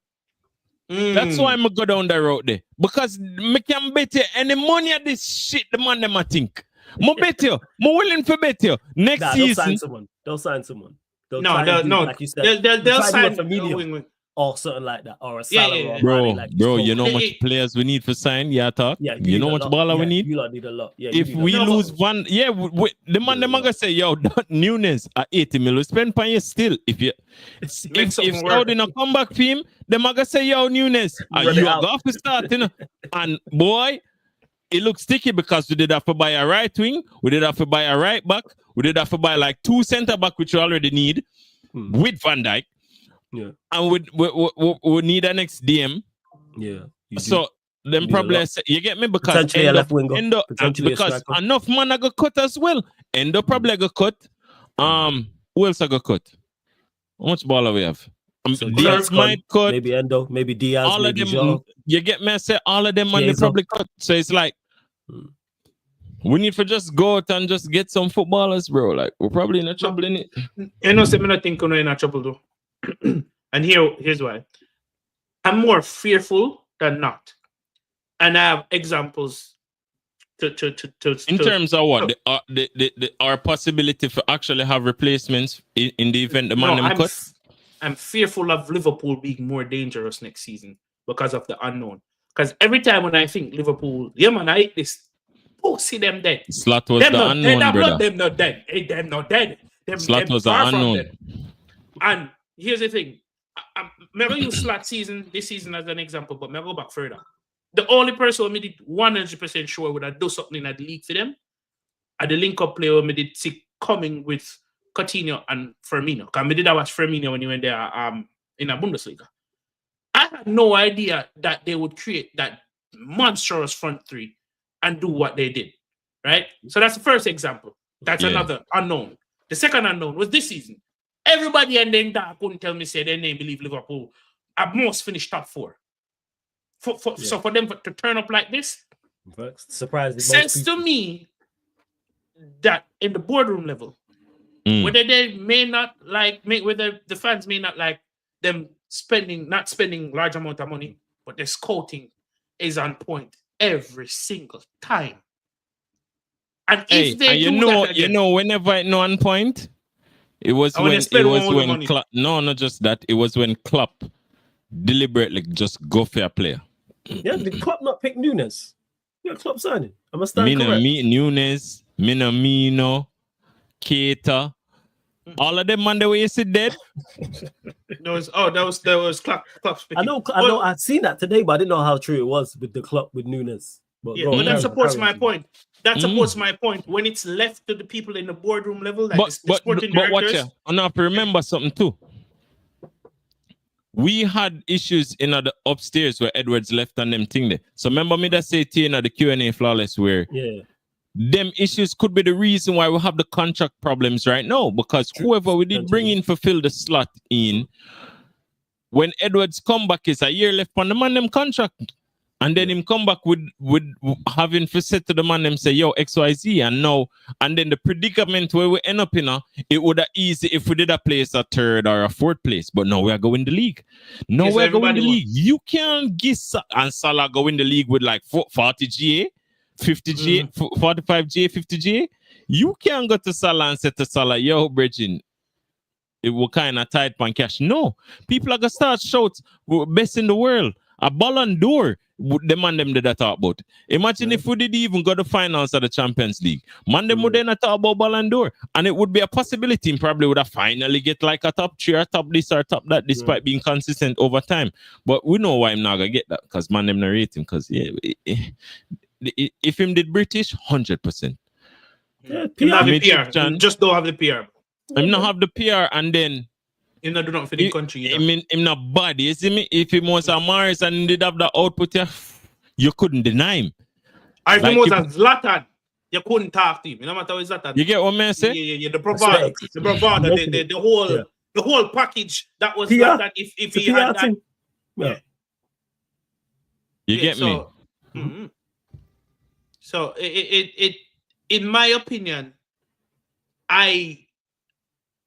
That's why I'm go down that road there. Because I can bet you any money of this shit the man them I think. I bet you. I'm willing to bet you. Next season. Don't sign someone. No. Like you said, they'll sign for medium. Or something like that, or a Salah, bro. You know how much players we need for sign? Yeah, talk. Yeah, you know how much baller we need. You lot need a lot. Yeah, if we lose one, the man gonna say, yo, Nunes at 80 million, spend on you still. If Saudi not come back for him, the man gonna say, yo, Nunes, you are going to start, you know. And boy, it looks sticky because we did have to buy a right wing, we did have to buy a right back, we did have to buy like 2 centre back, which we already need with Van Dijk. Yeah, and we need an next DM. Yeah, so then probably you get me because because enough man I got cut as well. Endo probably got cut. Who else I got cut? How much baller we have? Diaz might cut. Maybe Endo. Maybe Diaz. All maybe of them. Jean. You get me? I say all of them man they probably cut. So it's like we need to just go out and just get some footballers, bro. Like we're probably in a trouble in it. You know, say me not think we're in a trouble though. And here's why. I'm more fearful than not, and I have examples to in terms of what our possibility for actually have replacements in the event the man them cut. I'm fearful of Liverpool being more dangerous next season because of the unknown. Because every time when I think Liverpool, yeah man, I hate this. Oh, see them dead. Slot was them the unknown, brother. Them not dead. Hey, them not dead. Slot was an unknown. And here's the thing. I'm going to use Slot this season as an example, but I'm going to go back further. The only person who made it 100% sure would have done something in the league for them are the link-up player who made it see coming with Coutinho and Firmino. Because I did watch Firmino when he went there in a Bundesliga. I had no idea that they would create that monstrous front three and do what they did. Right? So that's the first example. That's another unknown. The second unknown was this season. Everybody and then that couldn't tell me, say their name, believe Liverpool at most finished top 4. So for them to turn up like this, surprising. Says to me that in the boardroom level, whether they may not like, whether the fans may not like them not spending large amount of money, but their scouting is on point every single time. And if they do that again, whenever it's on point, it was when Klopp, not just that. It was when Klopp deliberately just go for a player. Yeah, did Klopp not pick Nunes? Yeah, Klopp signing. I must stand correct. Nunes, Minamino, Keita, all of them man the way you sit dead. There was Klopp's picking. I know. I'd seen that today, but I didn't know how true it was with the Klopp with Nunes. But that supports my point. That supports my point. When it's left to the people in the boardroom level, like the sporting directors. Watch here. I have to remember something too. We had issues in the upstairs where Edwards left and them thing there. So remember me that say to you in the Q&A flawless where them issues could be the reason why we have the contract problems right now. Because whoever we did bring in fulfill the slot in, when Edwards come back, is a year left on the man them contract. And then him come back with having to say to the man them say, yo, XYZ, and then the predicament where we end up in, it would have easy if we did a place a third or a fourth place. But now we are going the league. Now we are going the league. You can't get and Salah go in the league with like 40 GA, 50 GA, 45 GA, 50 GA. You can't go to Salah and say to Salah, yo, Bridging, it will kind of tight pan cash. No, people are going to start shouts, best in the world. A Ballon d'Or, the man them did that talk about. Imagine if we did even go to the finals of the Champions League. Man them would then talk about Ballon d'Or. And it would be a possibility and probably would have finally get like a top 3 or top this or top that despite being consistent over time. But we know why I'm not going to get that because man them narrate him because if him did British, 100%. PR. Just don't have the PR. I'm not have the PR and then him not do nothing for the country. Him not bad. You see me? If he was a Morris and did have the output, you couldn't deny him. If he was a Zlatan, you couldn't talk to him. No matter what Zlatan. You get what I say? Yeah. The bravado, the whole package that was Zlatan. If he had that, you get me? So it in my opinion, I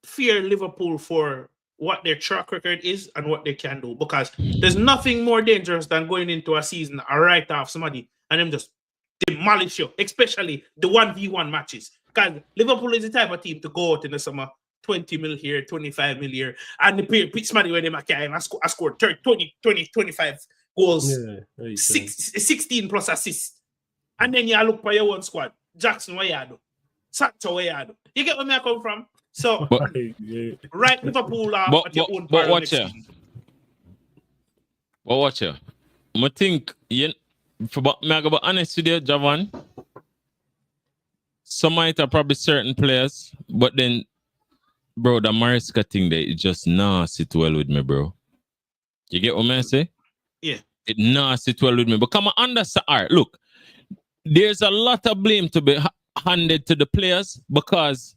fear Liverpool for what their track record is and what they can do, because there's nothing more dangerous than going into a season a write off somebody and them just demolish you, especially the 1v1 matches. Because Liverpool is the type of team to go out in the summer, 20 mil here, 25 mil here, and the somebody when I scored 20, 25 goals, 16 plus assists. And then you look for your own squad. Jackson, where you do? Sancho, where you do? You get where I come from? So, right Liverpool at your own but watch here. But watch here. I think, me I be honest with you, Javan, some might are probably certain players, but then, bro, the Mariska thing there, it just not sit well with me, bro. You get what I say? Yeah. It not sit well with me. But come on, understand. All right, look, there's a lot of blame to be handed to the players because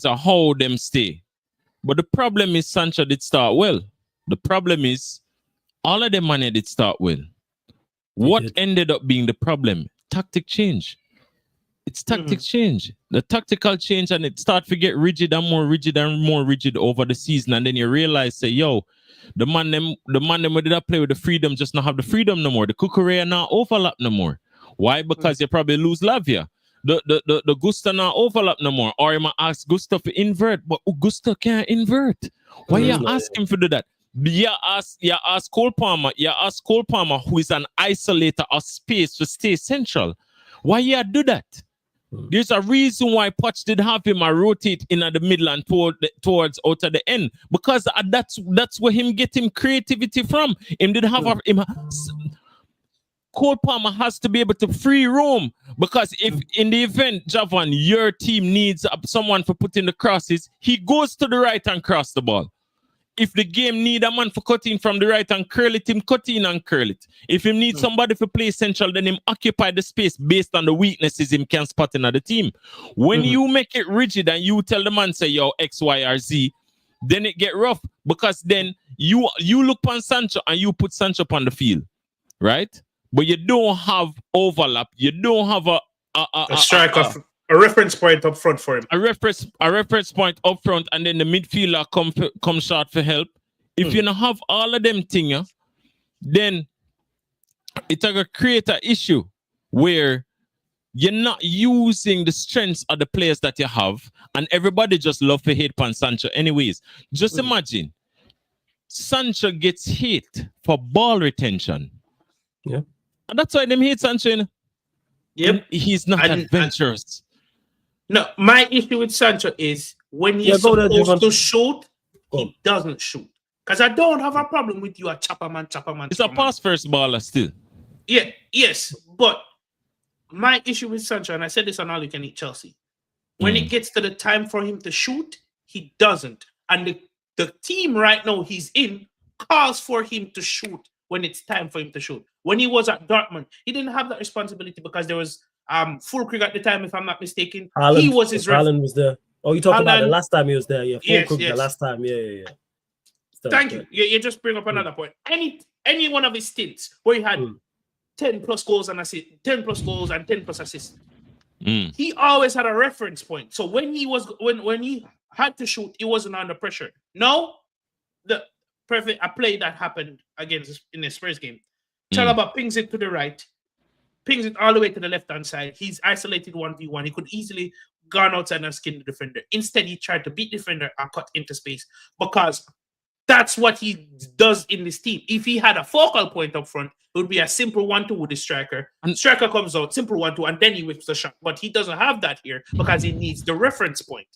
of how them stay. But the problem is Sancho did start well. The problem is all of them money did start well. What ended up being the problem? Tactic change. It's tactic change. The tactical change, and it start to get rigid and more rigid and more rigid over the season. And then you realize, say, yo, the man them who did not play with the freedom just not have the freedom no more. The Kukurea not overlap no more. Why? Because you probably lose Lavia. The Gusta not overlap no more. Or you might ask Gusta to invert, but Gusta can't invert. Why you ask him to do that? You ask Cole Palmer, who is an isolator of space to stay central. Why you do that? There's a reason why Poch did have him rotate in at the middle and towards out at the end, because that's where him get him creativity from. Him did have Cole Palmer has to be able to free roam, because if in the event, Javon, your team needs someone for putting the crosses, he goes to the right and cross the ball. If the game need a man for cutting from the right and curl it, him cut in and curl it. If him need somebody for play central, then him occupy the space based on the weaknesses him can spot in the team. When you make it rigid and you tell the man, say, yo, X, Y, or Z, then it get rough, because then you look on Sancho and you put Sancho on the field, right? But you don't have overlap. You don't have a striker. A reference point up front for him. A reference point up front, and then the midfielder come short for help. If you don't have all of them things, then it's going to create an issue where you're not using the strengths of the players that you have, and everybody just love to hate on Sancho anyways. Just imagine, Sancho gets hit for ball retention. Yeah. And that's why them hate Sancho. You know? Yep. He's not adventurous. No, my issue with Sancho is when he's supposed to shoot, he doesn't shoot. Because I don't have a problem with you, a chopper man. It's a pass first baller still. Yeah, yes. But my issue with Sancho, and I said this on All You Can Eat Chelsea, when it gets to the time for him to shoot, he doesn't. And the team right now he's in calls for him to shoot when it's time for him to shoot. When he was at Dortmund, he didn't have that responsibility because there was Fulkrug at the time, if I'm not mistaken. Haaland, he was his Haaland was there. Oh, you talking about the last time he was there? Yeah, Fulkrug yes. The last time. Yeah. Thank you. You just bring up another point. Any one of his stints where he had 10 plus goals and 10 plus goals and 10 plus assists. He always had a reference point. So when he had to shoot, he wasn't under pressure. Now, a play that happened against in the Spurs game. Chalobah pings it to the right, pings it all the way to the left-hand side. He's isolated 1v1. He could easily gone outside and skin the defender. Instead, he tried to beat the defender and cut into space, because that's what he does in this team. If he had a focal point up front, it would be a simple 1-2 with the striker. And striker comes out, simple 1-2, and then he whips the shot. But he doesn't have that here because he needs the reference point.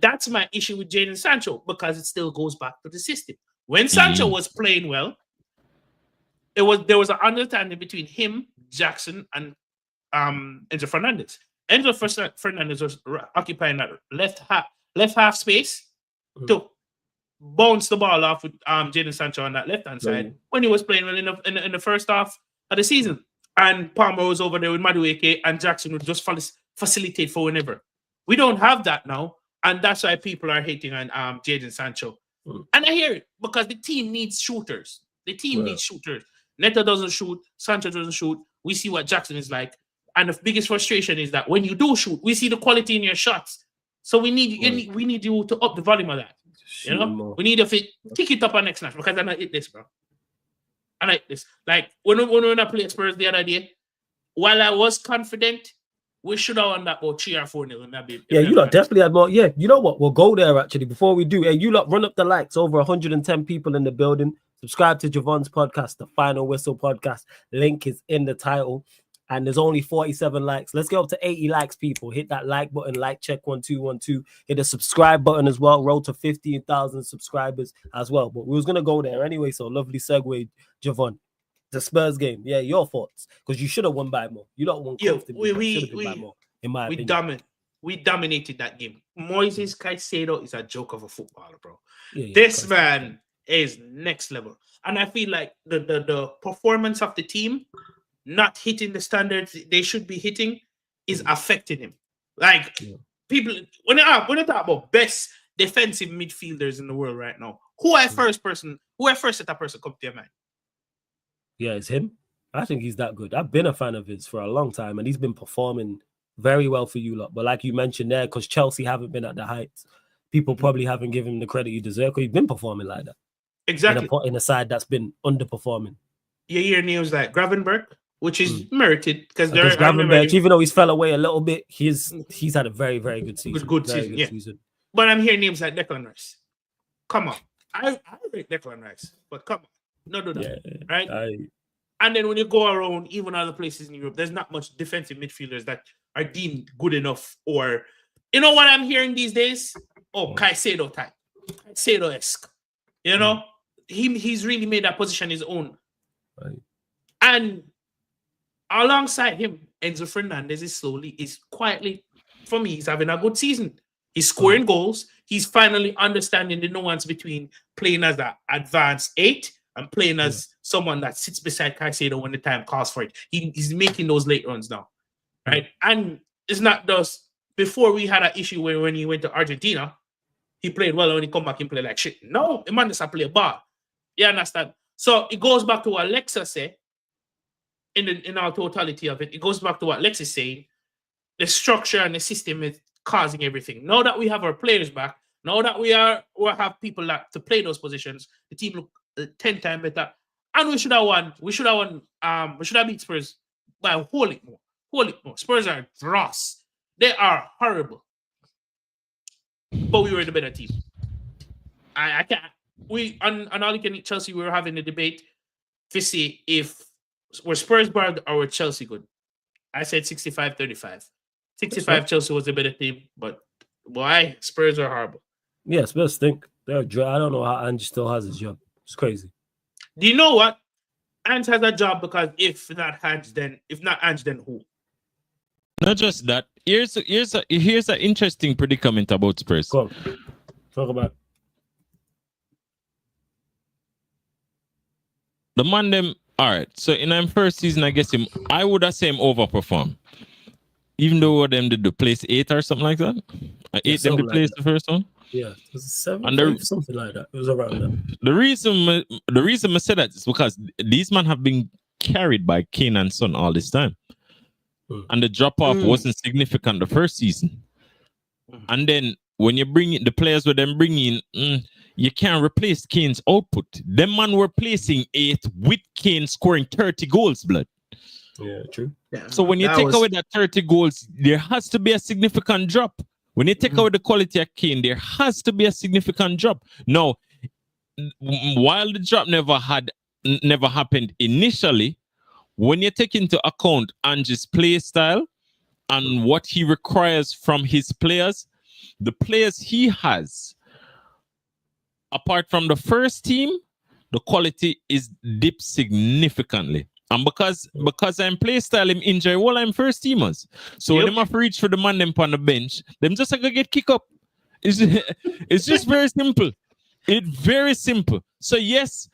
That's my issue with Jadon Sancho, because it still goes back to the system. When Sancho was playing well, there was an understanding between him, Jackson, and Enzo Fernandez. Enzo Fernandez was occupying that left half space to bounce the ball off with Jadon Sancho on that left-hand side when he was playing well in the first half of the season. And Palmer was over there with Madueke, and Jackson would just facilitate for whenever. We don't have that now, and that's why people are hating on Jadon Sancho. And I hear it, because the team needs shooters. The team needs shooters. Neto doesn't shoot. Sancho doesn't shoot. We see what Jackson is like. And the biggest frustration is that when you do shoot, we see the quality in your shots. So we need you to up the volume of that. You know? We need to kick it up on next match, because I like this, bro. I like this. Like, when I played Spurs the other day, while I was confident, we should have won that about 3 or 4-0. Yeah, you lot definitely had more. Yeah, you know what? We'll go there, actually, before we do. Hey, you lot run up the likes. Over 110 people in the building. Subscribe to Javon's podcast, the Final Whistle podcast. Link is in the title. And there's only 47 likes. Let's get up to 80 likes, people. Hit that like button, like check 1212. Hit the subscribe button as well. Roll to 15,000 subscribers as well. But we was going to go there anyway, so lovely segue, Javon. The Spurs game. Yeah, your thoughts. Because you should have won by more. You don't won comfortably. By more, in my opinion. We dominated that game. Moises Caicedo is a joke of a footballer, bro. Yeah, this man is next level. And I feel like the performance of the team not hitting the standards they should be hitting is affecting him. Like, people, when you talk about best defensive midfielders in the world right now, who first set that person come to your mind? Yeah, it's him. I think he's that good. I've been a fan of his for a long time, and he's been performing very well for you lot. But like you mentioned there, because Chelsea haven't been at the heights, people probably haven't given him the credit he deserves, because he's been performing like that. Exactly. In a side that's been underperforming. You hear names like Gravenberch, which is merited, because Gravenberch, even though he's fell away a little bit, he's had a very, very good season. Good season. But I'm hearing names like Declan Rice. Come on. I rate Declan Rice, but come on. No, right? And then when you go around, even other places in Europe, there's not much defensive midfielders that are deemed good enough, or you know what I'm hearing these days? Oh, Caicedo type, Caicedo-esque. You know, he's really made that position his own. Right. And alongside him, Enzo Fernandez is quietly, for me, he's having a good season. He's scoring goals. He's finally understanding the nuance between playing as an advanced 8 and playing as someone that sits beside Caicedo when the time calls for it. He's making those late runs now, right? And it's not just before we had an issue where when he went to Argentina, he played well, and when he come back, he played like shit. No, the man does not play a ball. You understand? So it goes back to what Alexa said in our totality of it. It goes back to what Lex is saying. The structure and the system is causing everything. Now that we have our players back, now that we have people that to play those positions, the team look 10 times better. And we should have won. We should have beat Spurs by a whole lot more. Spurs are dross. They are horrible. But we were the better team. I can't. On All You Can Eat Chelsea, we were having a debate to see if were Spurs bad or were Chelsea good. I said 65-35. 65 Chelsea was a better team, but why Spurs are horrible. Yeah, Spurs stink. They're dry. I don't know how Ange still has his job. It's crazy. Do you know what? Ange has a job because if not Ange, then who? Not just that. Here's an interesting predicament about Spurs. Go on. Talk about it. The man them. All right. So in our first season, I guess I would have said him overperform. Even though them did the place 8 or something like that. I 8 them to place the first one. Yeah, it was 7, something like that. It was around that. The reason I said that is because these men have been carried by Kane and Son all this time. And the drop-off wasn't significant the first season. And then when you bring in the players with them bringing in, you can't replace Kane's output. Them man were placing 8 with Kane scoring 30 goals, blood. Yeah, true. Yeah, so when you take away that 30 goals, there has to be a significant drop. When you take away the quality of Kane, there has to be a significant drop. Now, while the drop never happened initially, when you take into account Ange's play style and what he requires from his players, the players he has, apart from the first team, the quality is dipped significantly. And because I'm play style him enjoy all I'm first teamers. So when them have to reach for the man them on the bench, them just gonna get kicked up. It's just very simple. It's very simple. So yes,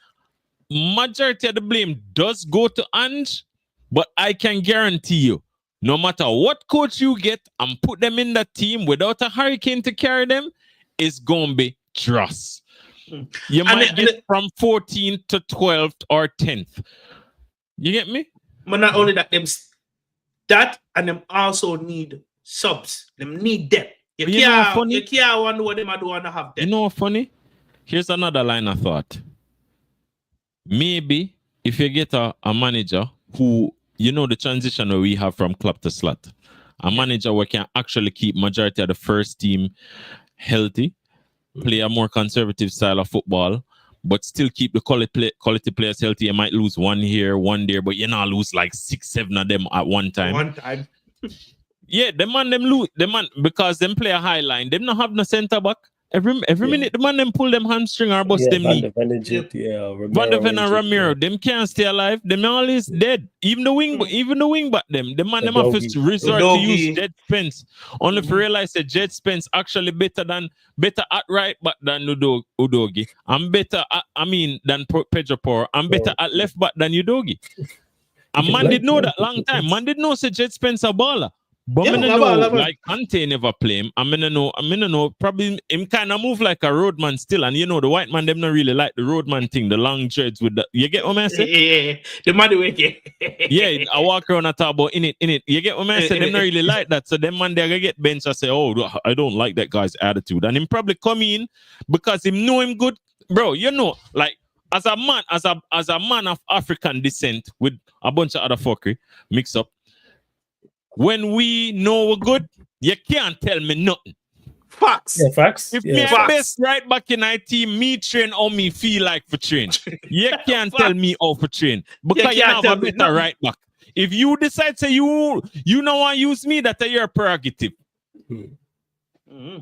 majority of the blame does go to Ange, but I can guarantee you, no matter what coach you get and put them in that team without a hurricane to carry them, it's gonna be dross. You might get from 14th to 12th or 10th. You get me? But not only that, and them also need subs. Them need depth. You can't wonder what them do and have depth. You know what funny? Here's another line of thought. Maybe if you get a manager who, you know, the transition where we have from club to slot, a manager who can actually keep majority of the first team healthy, play a more conservative style of football, but still keep the quality players healthy. You might lose one here, one there, but you not lose like 6, 7 of them at one time. Yeah, them lose. Because them play a high line. Them not have no centre back. Every minute, the man them pull them hamstring or bust them knee. Van de Ven and Ramiro, them can't stay alive. Them always dead. Even the wing back them. The man them have to resort to use Jed Spence. Only if you realize that Jed Spence actually better at right back than Udogi. And better than Pedro Porro. And better at left back than Udogi. And man did know that long time. Man did know say Jed Spence a baller. But I know, like Kante never play him. I know, probably him kind of move like a roadman still. And you know, the white man, them not really like the roadman thing, the long dreads with the, you get what I say? Yeah, the money wicked. Yeah, I walk around and talk about in it. You get what I say? Them not really like that. So them man, they're gonna get benched and say, oh, I don't like that guy's attitude. And him probably come in because him know him good. Bro, you know, like, as a man of African descent with a bunch of other fuckery mix up, when we know we're good, you can't tell me nothing. Facts. Yeah, facts. If me best right back in our team, me train how me feel like for train. You can't tell me how for train. Because you have a better right back. If you decide to you know want to use me, that's your prerogative.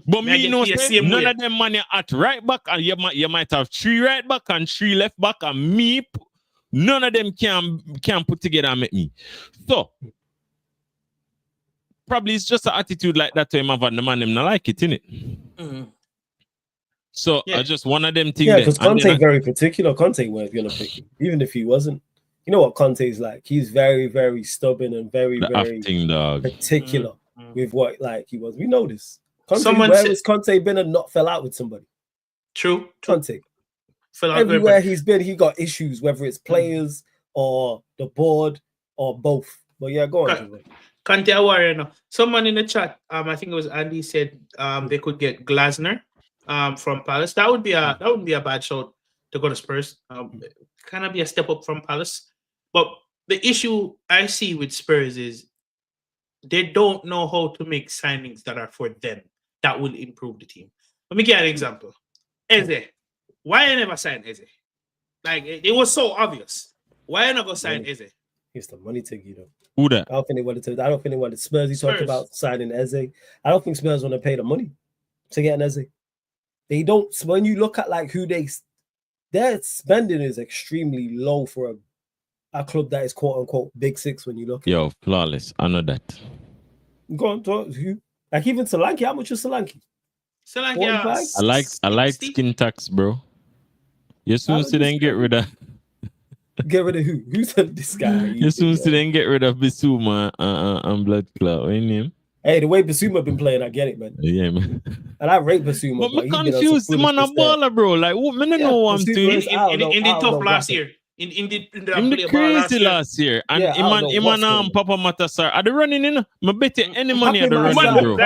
But me no say none of them money at right back, and you might have 3 right back and 3 left back, and me none of them can put together and make me. So probably it's just an attitude like that to him, and the man them not like it, innit? So I just one of them things. Yeah, because Conte very particular. Conte weren't gonna pick him, even if he wasn't. You know what Conte is like? He's very, very stubborn and very particular with what he was. We know this. Conte, has Conte been and not fell out with somebody? True. Conte. Everywhere he's been, he got issues, whether it's players or the board or both. But yeah, go on. Conte a warrior now. Someone in the chat, I think it was Andy, said they could get Glasner from Palace. That wouldn't be a bad shout to go to Spurs. Kind of be a step up from Palace. But the issue I see with Spurs is they don't know how to make signings that are for them that will improve the team. Let me give an example. Eze. Why I never signed Eze? Like, it was so obvious. Why I never signed Eze? It's the money thing, you know. Who that? I don't think they wanted Spurs. He talked about signing Eze. I don't think Spurs want to pay the money to get an Eze. They don't. When you look at who their spending is extremely low for a club that is quote unquote big six. When you look, flawless. I know that. Go on, talk who? Like even Solanke. How much is Solanke? Solanke. I like skin tax, bro. You soon to then get rid of. Get rid of who? Who's this guy? You soon to then get rid of Bissouma and Blood Clot. What your name? Hey, the way Bissouma been playing, I get it, man. Yeah, man. And I rate Bissouma. But I'm confused. The man a baller, bro. Like, what? I don't know what I'm doing. In the top last year. In the crazy last year. And Iman Papa Matasar. Are they running in? I bet you any money at the running, bro.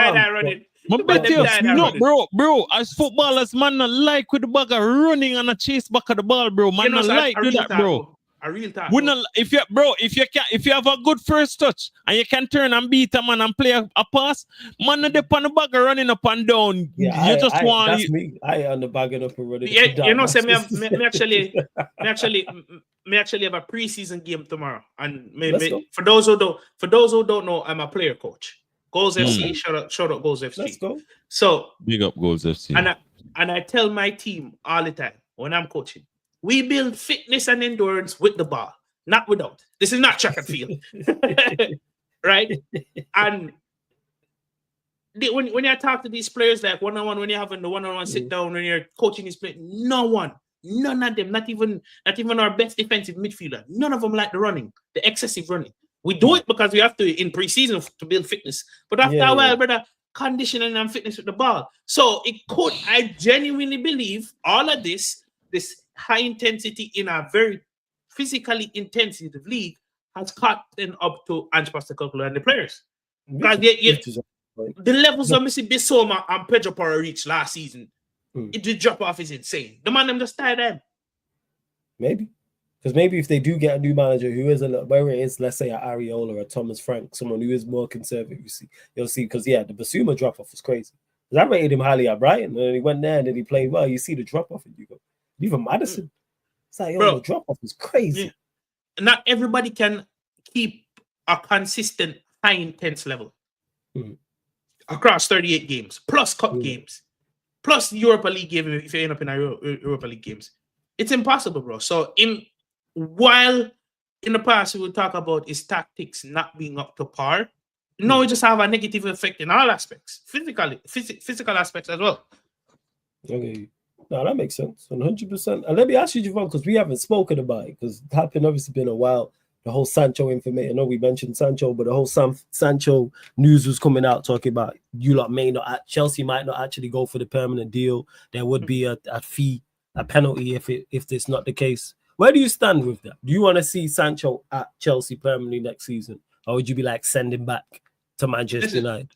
I bet you. No, bro. As footballers, man, not like with the bag of running and a chase back of the ball, bro. Man, not like do that, bro. A real time. If you have a good first touch and you can turn and beat a man and play a pass, man, the on the bag running up and down. Yeah, you just want. That's me. I on the bag up and running. Yeah, you know, say me actually have a preseason game tomorrow, and for those who don't know, I'm a player coach. Goals FC, shout out Goals FC. Let's go. So big up Goals FC. And I tell my team all the time when I'm coaching. We build fitness and endurance with the ball, not without. This is not track and field. Right? And when you talk to these players, like one-on-one, when you're having the one-on-one sit down, when you're coaching these players, none of them, not even our best defensive midfielder, none of them like the running, the excessive running. We do it because we have to in preseason to build fitness. But after a while, brother, conditioning and fitness with the ball. So I genuinely believe all of this high intensity in a very physically intensive league has caught them up to Ange Postecoglou and the players. Because the levels of Missy Bissouma and Pedro Porro reached last season, the drop off is insane. The man them just tired them. Maybe. Because maybe if they do get a new manager who is a little, where it is, let's say an Areola or a Thomas Frank, someone who is more conservative, you'll see. Because the Bissouma drop off was crazy. Because I rated him highly at Brighton, and he went there and then he played well. You see the drop off, and you go. Even Madison. It's like, the drop-off is crazy. Yeah. Not everybody can keep a consistent, high-intense level across 38 games, plus cup games, plus Europa League game if you end up in Europa League games. It's impossible, bro. So, while in the past we would talk about his tactics not being up to par, now we just have a negative effect in all aspects, physical aspects as well. Okay. No, that makes sense, 100%. And let me ask you, Javon, because we haven't spoken about it, because it happened obviously been a while. The whole Sancho information. I know we mentioned Sancho, but the whole Sancho news was coming out talking about Chelsea might not actually go for the permanent deal. There would be a fee, a penalty if it's not the case. Where do you stand with that? Do you want to see Sancho at Chelsea permanently next season, or would you be like sending back to Manchester United?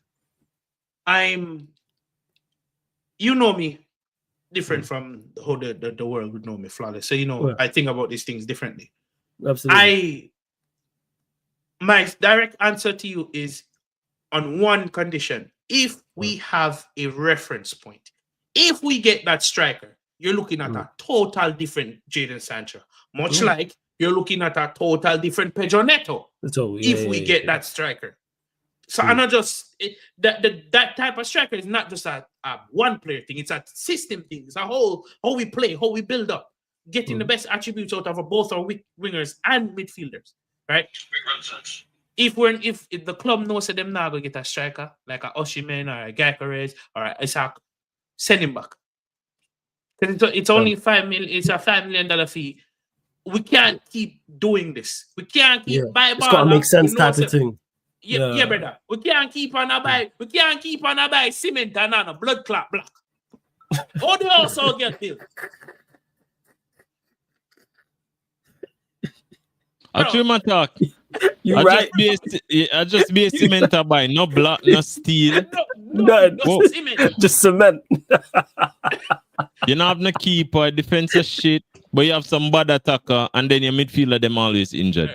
You know me. Different from how the world would know me, flawless. So I think about these things differently. Absolutely. My direct answer to you is on one condition: if we have a reference point, if we get that striker, you're looking at a total different Jadon Sancho. Much like you're looking at a total different Pedro Neto if we get that striker. So I'm not just that type of striker is not just a one player thing. It's a system thing. It's a whole how we play, how we build up, getting the best attributes out of both our wingers and midfielders, right? If the club knows that them now go get a striker like a Osimhen or a Gyökeres or a Isaac, send him back. It's only $5 million. It's a $5 million fee. We can't keep doing this. We can't keep buy ball. It's got to make sense type of thing. Yeah, brother. We can't keep on a buy. We can't keep on a buy cement and on a blood clot block. All they also get built. Actually, my talk. You right? I just be a cement to buy, no block, no steel. No, cement. Just cement. You don't have no keeper, defensive shit, but you have some bad attacker, and then your midfielder them always injured.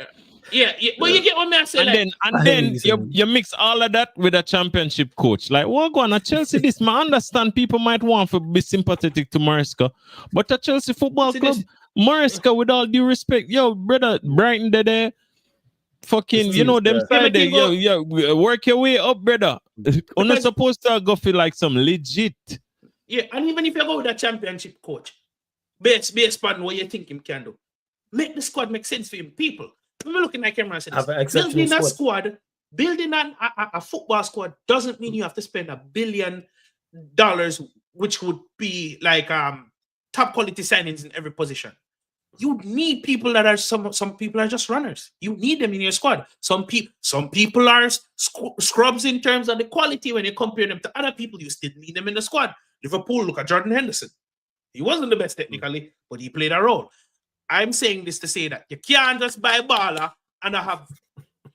Yeah. But you get what me say. And then you mix all of that with a championship coach. Like, what going on? Chelsea, this, I understand people might want to be sympathetic to Maresca, but at Chelsea Football Club, Maresca, with all due respect, yo, brother, Brighton, there, fucking, you know, them side there, yo, work your way up, brother. You're not supposed to go feel like some legit. Yeah, and even if you go with a championship coach, based on what you think him can do, make the squad make sense for him. People, when we're looking at camera and say this, building a squad, building a football squad doesn't mean you have to spend $1 billion, which would be like top quality signings in every position. You need people that are some people are just runners. You need them in your squad. Some people are scrubs in terms of the quality. When you compare them to other people, you still need them in the squad. Liverpool, look at Jordan Henderson. He wasn't the best technically, but he played a role. I'm saying this to say that you can't just buy a baller and have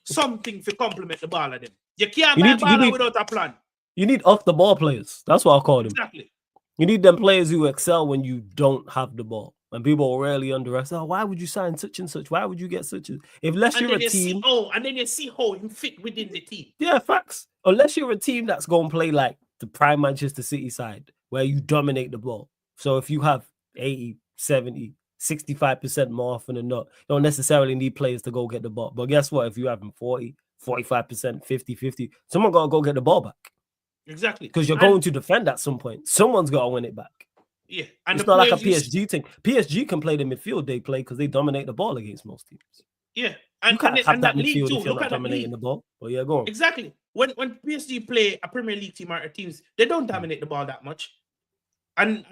something to complement the baller. Then you can't buy a baller without a plan. You need off the ball players. That's what I call them. Exactly. You need them players who excel when you don't have the ball. And people rarely underestimate. Oh, why would you sign such and such? Why would you get such? Unless you're a team. And then you see how you fit within the team. Yeah, facts. Unless you're a team that's going to play like the prime Manchester City side, where you dominate the ball. So if you have 80, 70, 65% more often than not, you don't necessarily need players to go get the ball. But guess what? If you have them 40, 45%, 50, someone got to go get the ball back. Exactly. Because you're going to defend at some point. Someone's got to win it back. Yeah. And it's not like a PSG thing. PSG can play the midfield they play because they dominate the ball against most teams. Yeah. And you can't have that midfield if you're not dominating the ball. But yeah, go on. Exactly. When PSG play a Premier League team or teams, they don't dominate the ball that much. And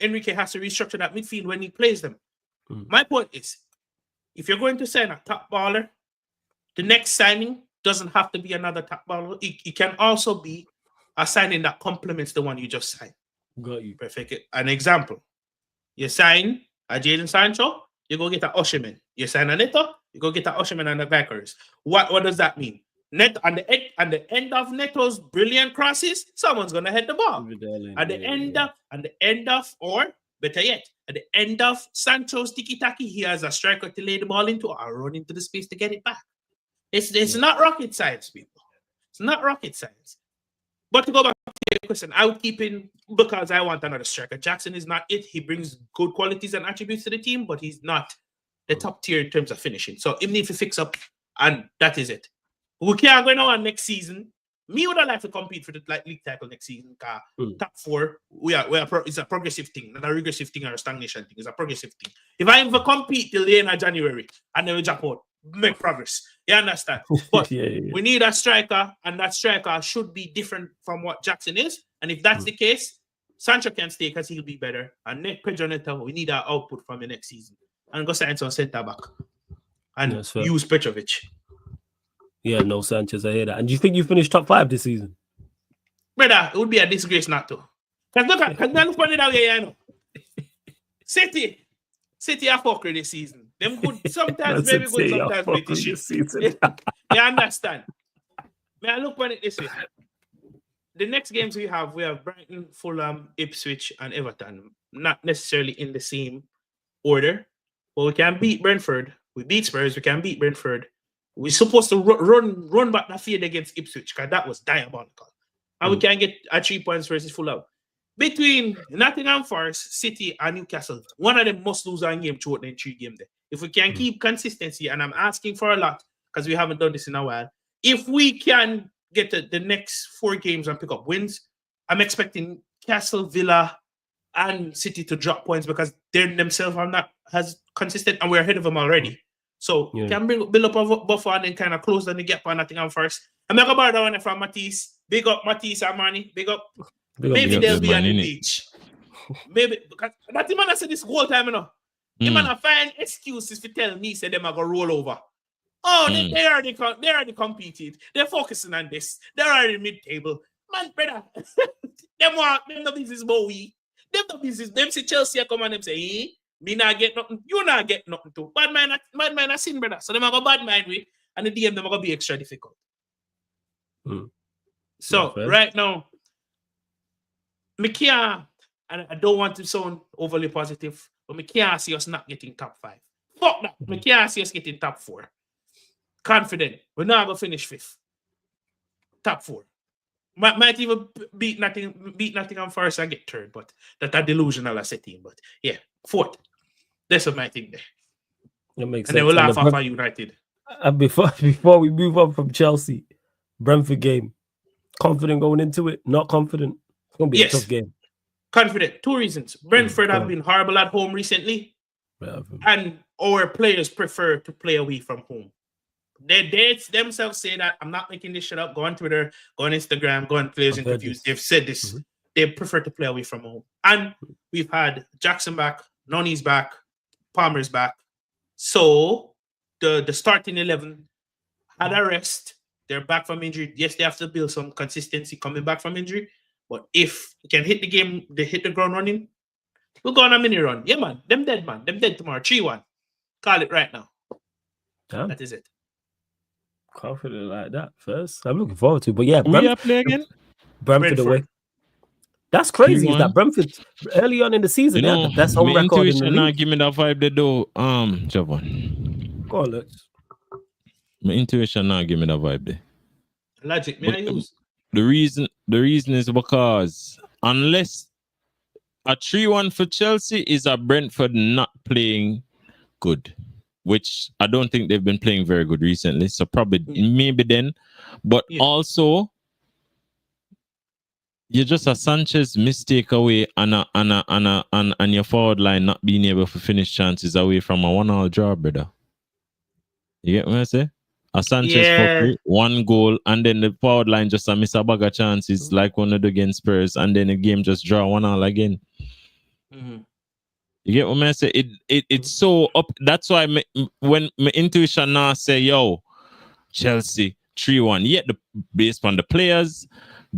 Enrique has to restructure that midfield when he plays them. My point is, if you're going to sign a top baller, the next signing doesn't have to be another top baller. It can also be a signing that complements the one you just signed. Got you. Perfect. An example. You sign a Jadon Sancho, you go get a Osimhen. You sign a Neto, you go get a Osimhen and a Gyökeres. What does that mean? Net and the end of Neto's brilliant crosses, someone's gonna head the ball. At the end of, or better yet, at the end of Sancho's tiki-taki, he has a striker to lay the ball into or run into the space to get it back. It's not rocket science, people. It's not rocket science. But to go back to your question, I would keep him because I want another striker. Jackson is not it. He brings good qualities and attributes to the team, but he's not the top tier in terms of finishing. So even if he fix up, and that is it. We can't go on next season. Me would like to compete for the league title next season. Top four, it's a progressive thing, not a regressive thing or a stagnation thing. It's a progressive thing. If I ever compete till the end of January and then we drop out, make progress. You understand? But we need a striker, and that striker should be different from what Jackson is. And if that's the case, Sancho can stay because he'll be better. And Pedro Neto, we need our output from the next season. And go sign some centre back. And use Petrovic. Yeah, no Sanchez, I hear that. And do you think you finished top 5 this season? Brother, it would be a disgrace not to. Because look at it out here, you know. City are fuckery this season. Them good, sometimes very good, sometimes British. You understand? May I look on it this way? The next games we have Brighton, Fulham, Ipswich, and Everton. Not necessarily in the same order. But we can beat Brentford. We beat Spurs. We can beat Brentford. We're supposed to run back the field against Ipswich because that was diabolical. And we can get 3 points versus Fulham. Between Nottingham Forest, City, and Newcastle, one of them must lose a game throughout the 3 games there. if we can keep consistency, and I'm asking for a lot because we haven't done this in a while, if we can get the next 4 games and pick up wins, I'm expecting Castle, Villa, and City to drop points because they themselves are not as consistent, and we're ahead of them already. So can build up a buffer and then kind of close down the gap on Nottingham first. I'm not about that one from Matisse. Big up Matisse and Manny. Big up. Maybe they'll be on the beach. Maybe because that man I said this whole time, you know. The man I find excuses to tell me say them are gonna roll over. Oh, they already competed. They're focusing on this. They're already mid-table. Man, brother, them the business boy. Them the business. Them see Chelsea come and them say, me not get nothing. You not get nothing too. Bad man a sin, brother. So them are go bad mind with, and the DM them are gonna be extra difficult. So right now, me can't, and I don't want to sound overly positive, but me can't see us not getting top 5. Fuck that. Me can't see us getting top 4. Confident. We're not gonna finish 5th. Top 4. Might even beat Nottingham first and get 3rd, but that's delusional as a team. But yeah, 4th. That's what my thing there. That makes and sense. then we'll laugh off United. And before we move on from Chelsea, Brentford game. Confident going into it? Not confident? It's gonna be a tough game. Confident. 2 reasons. Brentford have been horrible at home recently, and our players prefer to play away from home. They themselves say that. I'm not making this shit up. Go on Twitter, go on Instagram, go on players interviews. They've said this. They prefer to play away from home. And we've had Jackson back, Noni's back, Palmer's back. So the starting 11 had a rest. They're back from injury. Yes, they have to build some consistency coming back from injury. But if they can hit the game, they hit the ground running, we'll go on a mini run. Yeah, man. Them dead tomorrow. 3-1. Call it right now. Damn. That is it. Confident like that first. I'm looking forward to it. But yeah, we are playing again? Brentford away. That's crazy. Is that Brentford early on in the season? They had the best home record in the league. Give me that vibe they do. Javon. Go on, let's. My intuition now give me that vibe there. Logic, may I use? The reason is because unless a 3-1 for Chelsea is a Brentford not playing good, which I don't think they've been playing very good recently. So probably maybe then, but also you're just a Sanchez mistake away and your forward line not being able to finish chances away from a 1-1 draw, brother. You get what I say? A Sanchez for free, 1 goal, and then the forward line just miss a bag of chances like one of the against Spurs, and then the game just draw 1-1 again. You get what I say? It's so up. That's why when my intuition now say, yo, Chelsea 3-1. Yeah, based on the players,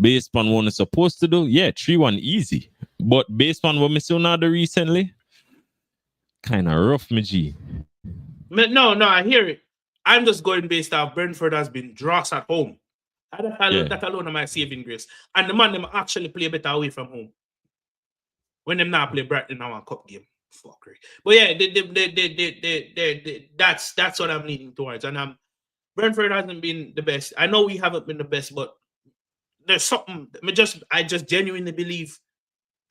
based on what they're supposed to do, 3-1 easy. But based on what we saw now recently, kind of rough, my G. No, I hear it. I'm just going based off Brentford has been dross at home. That alone am my saving grace. And the man them actually play better away from home. When them now play Brighton now a cup game. Fuckery. But yeah, that's what I'm leaning towards. And Brentford hasn't been the best. I know we haven't been the best, but there's something. I just genuinely believe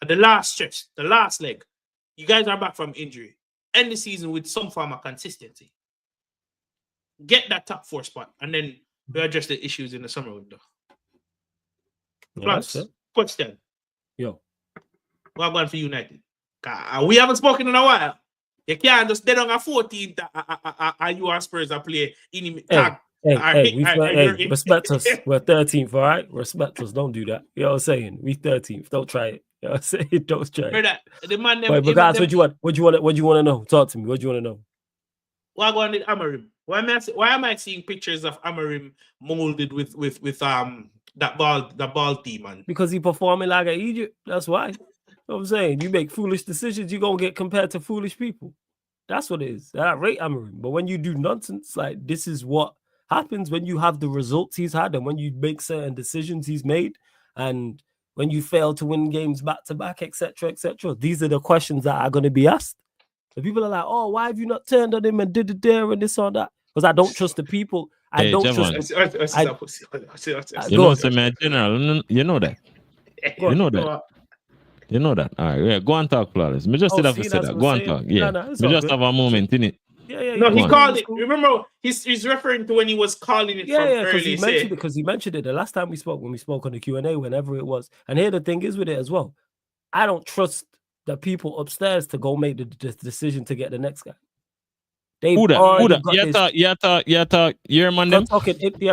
at the last stretch, the last leg, you guys are back from injury. End the season with some form of consistency. Get that top 4 spot, and then we address the issues in the summer window. Plus, question. Yo. What going for United? We haven't spoken in a while. You can't just dead on a 14th and you are Spurs are play in respect us. We're 13th, all right? Respect us. Don't do that. You know what I'm saying? We 13th. Don't try it. You know what I'm saying? Don't try it. The man but guys, what do you want to know? Talk to me. What do you want to know? What going with Amorim? Why am I seeing pictures of Amorim molded with that ball team, man? Because he performing like an Egypt. That's why. You know what I'm saying? You make foolish decisions, you're going to get compared to foolish people. That's what it is. I rate Amorim. But when you do nonsense, like this is what happens when you have the results he's had and when you make certain decisions he's made and when you fail to win games back to back, etc., etc. These are the questions that are going to be asked. The people are like, oh, why have you not turned on him and did it there and this or that? Because I don't trust the people. I don't trust you know, so man, general, you know that. You know that. You know that. All right, go and talk, Flawless. Me just say that. Go and talk. Yeah. We just have a moment in it. Yeah. No, he Go called on. it. Remember, he's referring to when he was calling it from early. Because he mentioned it the last time when we spoke on the Q&A, whenever it was. And here the thing is with it as well. I don't trust the people upstairs to go make the decision to get the next guy. They've already got this. Your man them? I'm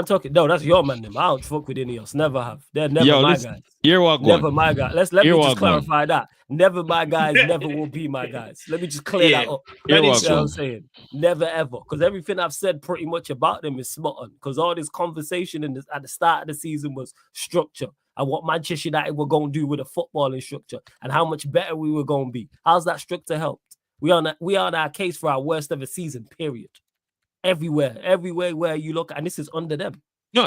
talking. No, that's your man them. I don't fuck with Ineos. Never have. They're never my guys. Never my guys. Let me just clarify that. Never my guys. Never will be my guys. Let me just clear that up. That's what I'm saying. Never ever. Because everything I've said pretty much about them is spot on. Because all this conversation at the start of the season was structure and what Manchester United were going to do with a footballing structure and how much better we were going to be. How's that structure helped? We on our case for our worst ever season, period. Everywhere where you look, and this is under them. No,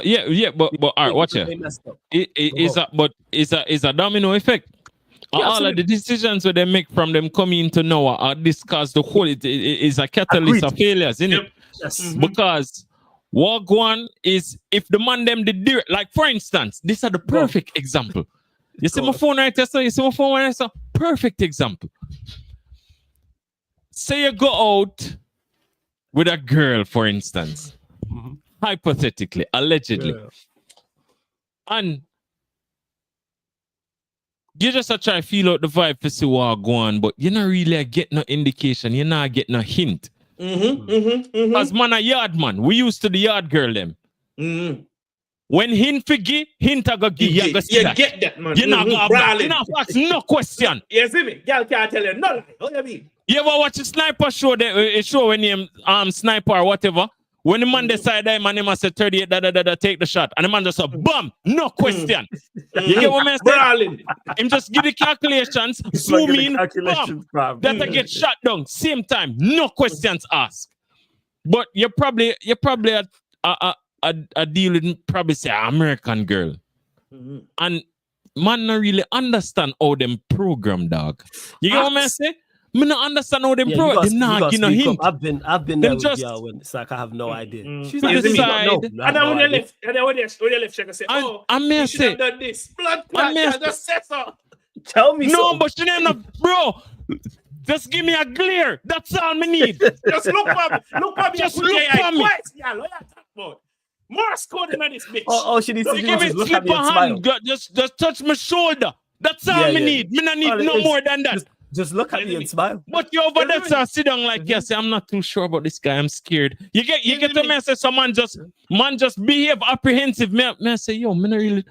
but all right, watch it. It's a domino effect. Yeah, all of the decisions that they make from them coming into now are discussed. The whole it is a catalyst of failures, isn't it? Yes. Because what one is if the man them did do it, like for instance, this is the perfect example. You see my phone right there, so you see my phone right there, perfect example. Say you go out with a girl, for instance, hypothetically, allegedly, and you just try to feel out the vibe to see what go on, but you're not really get no indication, you're not getting no hint. As man a yard man, we used to the yard girl them. When hint forgive, hint I go give you get that man. You're not gonna ask no question. You see me? Girl can't tell you no lie. What you mean? You ever watch a sniper show? A show when you sniper or whatever. When the man decide that man must say 38, take the shot, and the man just say, bam, no question. You get what I'm saying? Him just give the calculations, zoom in, bam, that I get shot down, same time, no questions asked. But you're probably a deal with probably say American girl, and man not really understand how them program, dog. You get what I'm saying? I don't understand how them program. Hint. I've been there with y'all when it's like I have no idea. She's on the side. And then when they left, she can say, you should have done this. Blood clot, just say so. Tell me no, but she didn't, bro. Just give me a glare. That's all me need. Just look for me. Just look for me. More scoring than this bitch. Oh, she needs to give me slip a hand. Just touch my shoulder. That's all me need. Me not need no more than that. Just look at me and smile. But you over there, so sit down like yes. I'm not too sure about this guy. I'm scared. You get to me and say someone just behave apprehensive. Me I say yo, me not really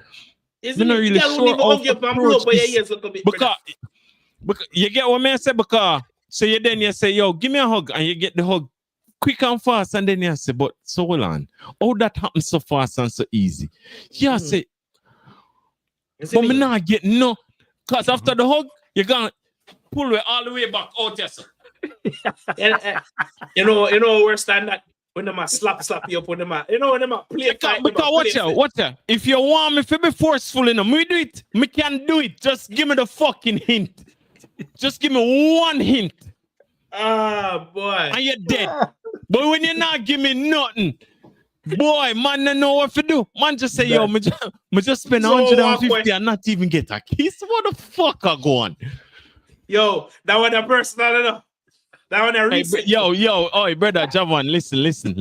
sure how to approach this. Because you get what me I say because so you say yo, give me a hug and you get the hug quick and fast and then you say but so hold on, how that happens so fast and so easy? Yeah, say but me not get no because after the hug you're gonna pull it all the way back out yes. You know worse than that when them slap you up when them when them play because watch out. If you want me to be forceful enough, me do it. Me can do it. Just give me the fucking hint. Just give me one hint. Ah, boy. And you're dead. But when you not give me nothing, boy, man, don't know what to do. Man just say, yo, me just spend 150 and not even get a kiss. What the fuck are going? Yo, that one a personal enough. That one a recent. Hey, yo, brother Javon, listen. Listen.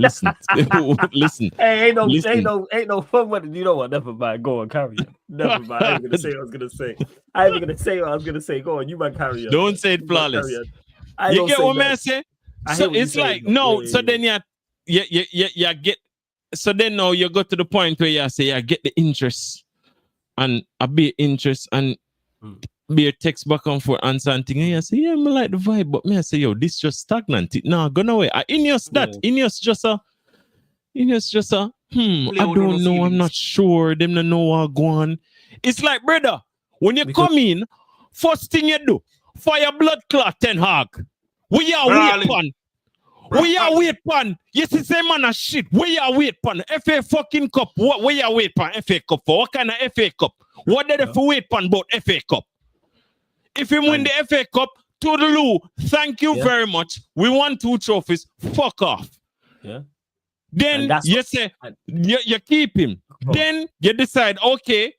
Hey, ain't no fun with it. You know what? Never mind. Go on, carry on. Never mind. I ain't gonna say what I was gonna say. I ain't gonna say what I was gonna say. Go on, you might carry on. Don't say it flawless. You get what I say? So it's like no. So then you get. So then now you go to the point where you say I get the interest, and a bit interest and. Be a text back and forth answer and thing. And I say, yeah, I like the vibe, but me I say, yo, this just stagnant. It nah gone away. Ineos just a I don't know, I'm not sure. Them don't know what go on. It's like, brother, when you come in, first thing you do, fire blood clot Ten Hag. We are wait pan. We are wait pan. Yes, it's a man of shit. We are wait pan. FA fucking cup. What we are wait pan FA cup for? What kind of FA cup? What did they wait pan about FA cup? If you win the FA Cup, toodaloo, thank you very much. We won 2 trophies. Fuck off. Yeah. Then you say, you keep him. Then you decide, okay,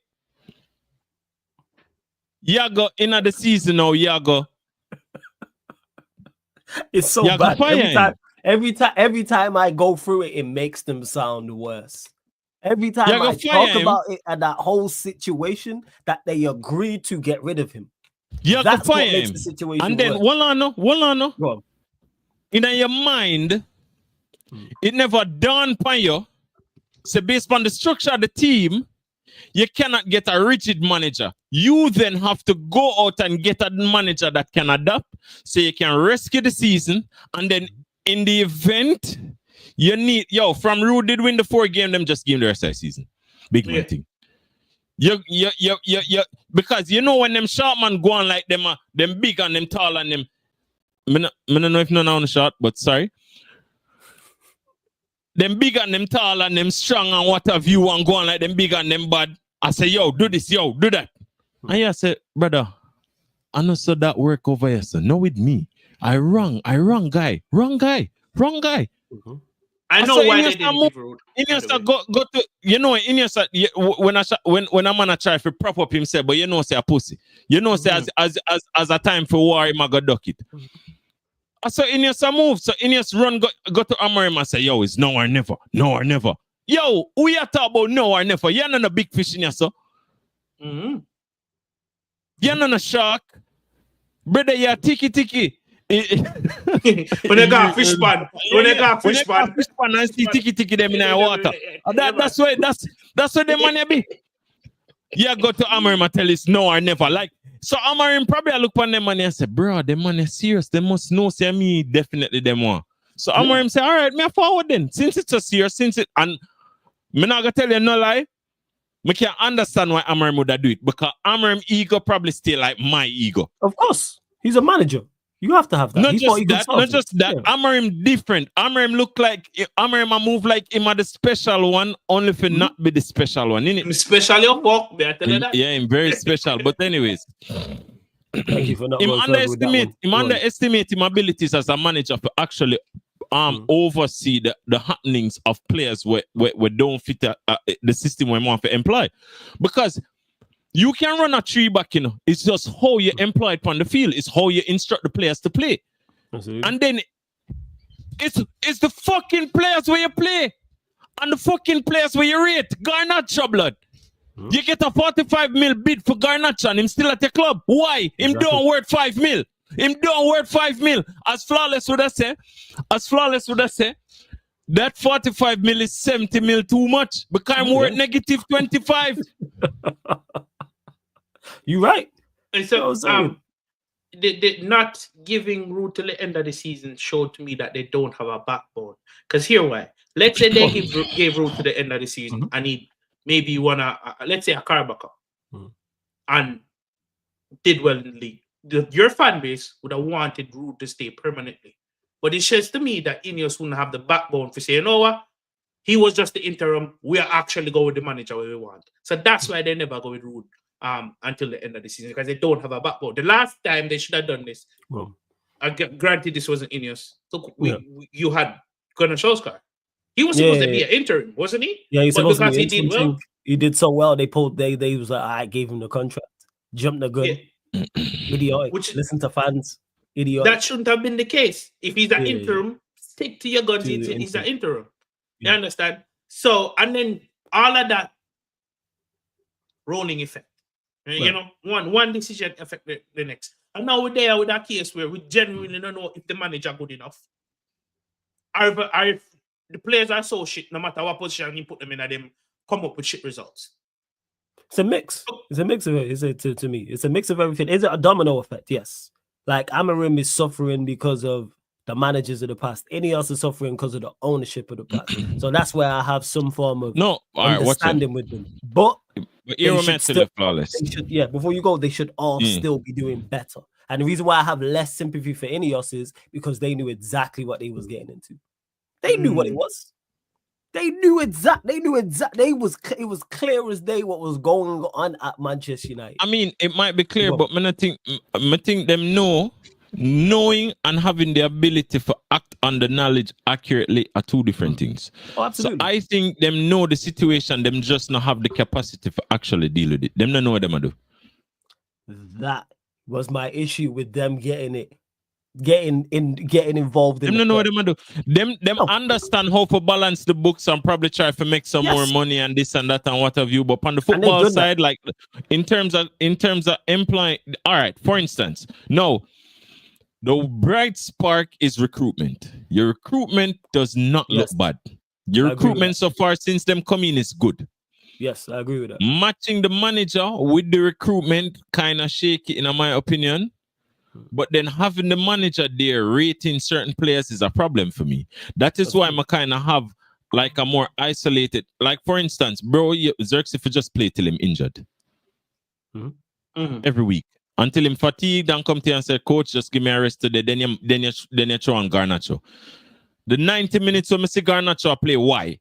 you go in the season now, you go. It's so bad. Every time I go through it, it makes them sound worse. Every time I talk about it and that whole situation, that they agreed to get rid of him. That's what makes the situation and then worse. one on. In your mind, it never dawned upon you. So based on the structure of the team, you cannot get a rigid manager. You then have to go out and get a manager that can adapt, so you can rescue the season. And then in the event, you need from Rue did win the 4 game, them just give the rest of the season. Big man thing. You because you know when them short man go on like them big and them tall and them. I don't know if none on the shot, but sorry. Them big and them tall and them strong and what have you and go on like them big and them bad. I say, yo, do this, yo, do that. And I say, brother, I know so that work over here, so no with me. I wrong guy. Mm-hmm. I know why they didn't give Road. Go to, you know, when a man try to prop up himself, but you know say a pussy. You know say as a time for war, him go duck it. So Iniesta move. So Iniesta run go to Amorim and say, yo, it's now or never. Yo, we are talking about now or never. You're not a big fish in here, so. Mm-hmm. You're not a shark. Brother, you're tiki. When they got fish pan. Fish pan and see tiki them in the water. That's why the money be. You go to Amorim and tell us no or never. Like, so Amorim probably look upon them money and say, bro, them money serious. They must know, say me definitely them one. So Amorim say, all right, me forward then. Since it's so serious, and me not gonna tell you no lie, me can understand why Amorim would do it, because Amorim ego probably still like my ego. Of course, he's a manager. You have to have that. Not just that. Yeah. Amorim different. Amorim look like Amorim move like him at the special one, only for not be the special one. Innit? Special your walk, I tell you that. Yeah, him very special. But anyways, thank you for not him underestimate his abilities as a manager to actually oversee the happenings of players where don't fit the system we want to employ. Because you can run a 3-back, you know. It's just how you employ it on the field. It's how you instruct the players to play. Absolutely. And then it's the fucking players where you play and the fucking players where you rate. Garnacho, blood. You get a 45 mil bid for Garnacho and him still at your club. Why? Him don't worth 5 mil. As Flawless would have said, that 45 mil is 70 mil too much. Because I'm worth negative 25. You right. And so they not giving Root till the end of the season showed to me that they don't have a backbone. Because here why? Let's say they gave Root to the end of the season and he maybe won let's say a Carabao Cup and did well in the league. Your fan base would have wanted Root to stay permanently. But it says to me that Ineos wouldn't have the backbone to say, you know what? He was just the interim. We are actually going with the manager where we want. So that's why they never go with Root until the end of the season, because they don't have a backbone. The last time they should have done this, granted this wasn't Ineos. So you had Conor Solskjaer. He was supposed to be an interim, wasn't he? Yeah, he's supposed to be. He did well. He did so well. They was like, I gave him the contract. Jumped the gun. Yeah. Idiotic. Listen to fans. Idiot. That shouldn't have been the case. If he's an interim, stick to your guns. He's an interim. You understand? So, and then all of that rolling effect. Right. You know, one decision affect the next. And now we're there with that case where we genuinely don't know if the manager good enough. Or if the players are so shit, no matter what position you put them in, them come up with shit results. It's a mix. It's a mix of it. To me, it's a mix of everything. Is it a domino effect? Yes. Like Amorim is suffering because of the managers of the past. Ineos is suffering because of the ownership of the past. So that's where I have some form of understanding with them. But you're mentally flawless. Before you go, they should all still be doing better. And the reason why I have less sympathy for Ineos is because they knew exactly what they was getting into. They knew what it was. It was clear as day what was going on at Manchester United. I mean, it might be clear, but I think them knowing and having the ability to act on the knowledge accurately are two different things. Oh, absolutely. So I think them know the situation, them just not have the capacity to actually deal with it. Them not know what them do. That was my issue with them getting it getting involved in. Them know what them do. Them understand how to balance the books and probably try to make some more money and this and that and what have you. But on the football side, like in terms of employing, all right. For instance, no, the bright spark is recruitment. Your recruitment does not look bad. Your recruitment so far since them coming is good. Yes, I agree with that. Matching the manager with the recruitment kind of shaky, in my opinion. But then having the manager there rating certain players is a problem for me. That is why I kind of have like a more isolated. Like for instance, bro, Xerxes if you just play till him injured every week until him fatigued and come to you and say, "Coach, just give me a rest today." Then you throw on Garnacho. The 90 minutes when I see Garnacho play, why?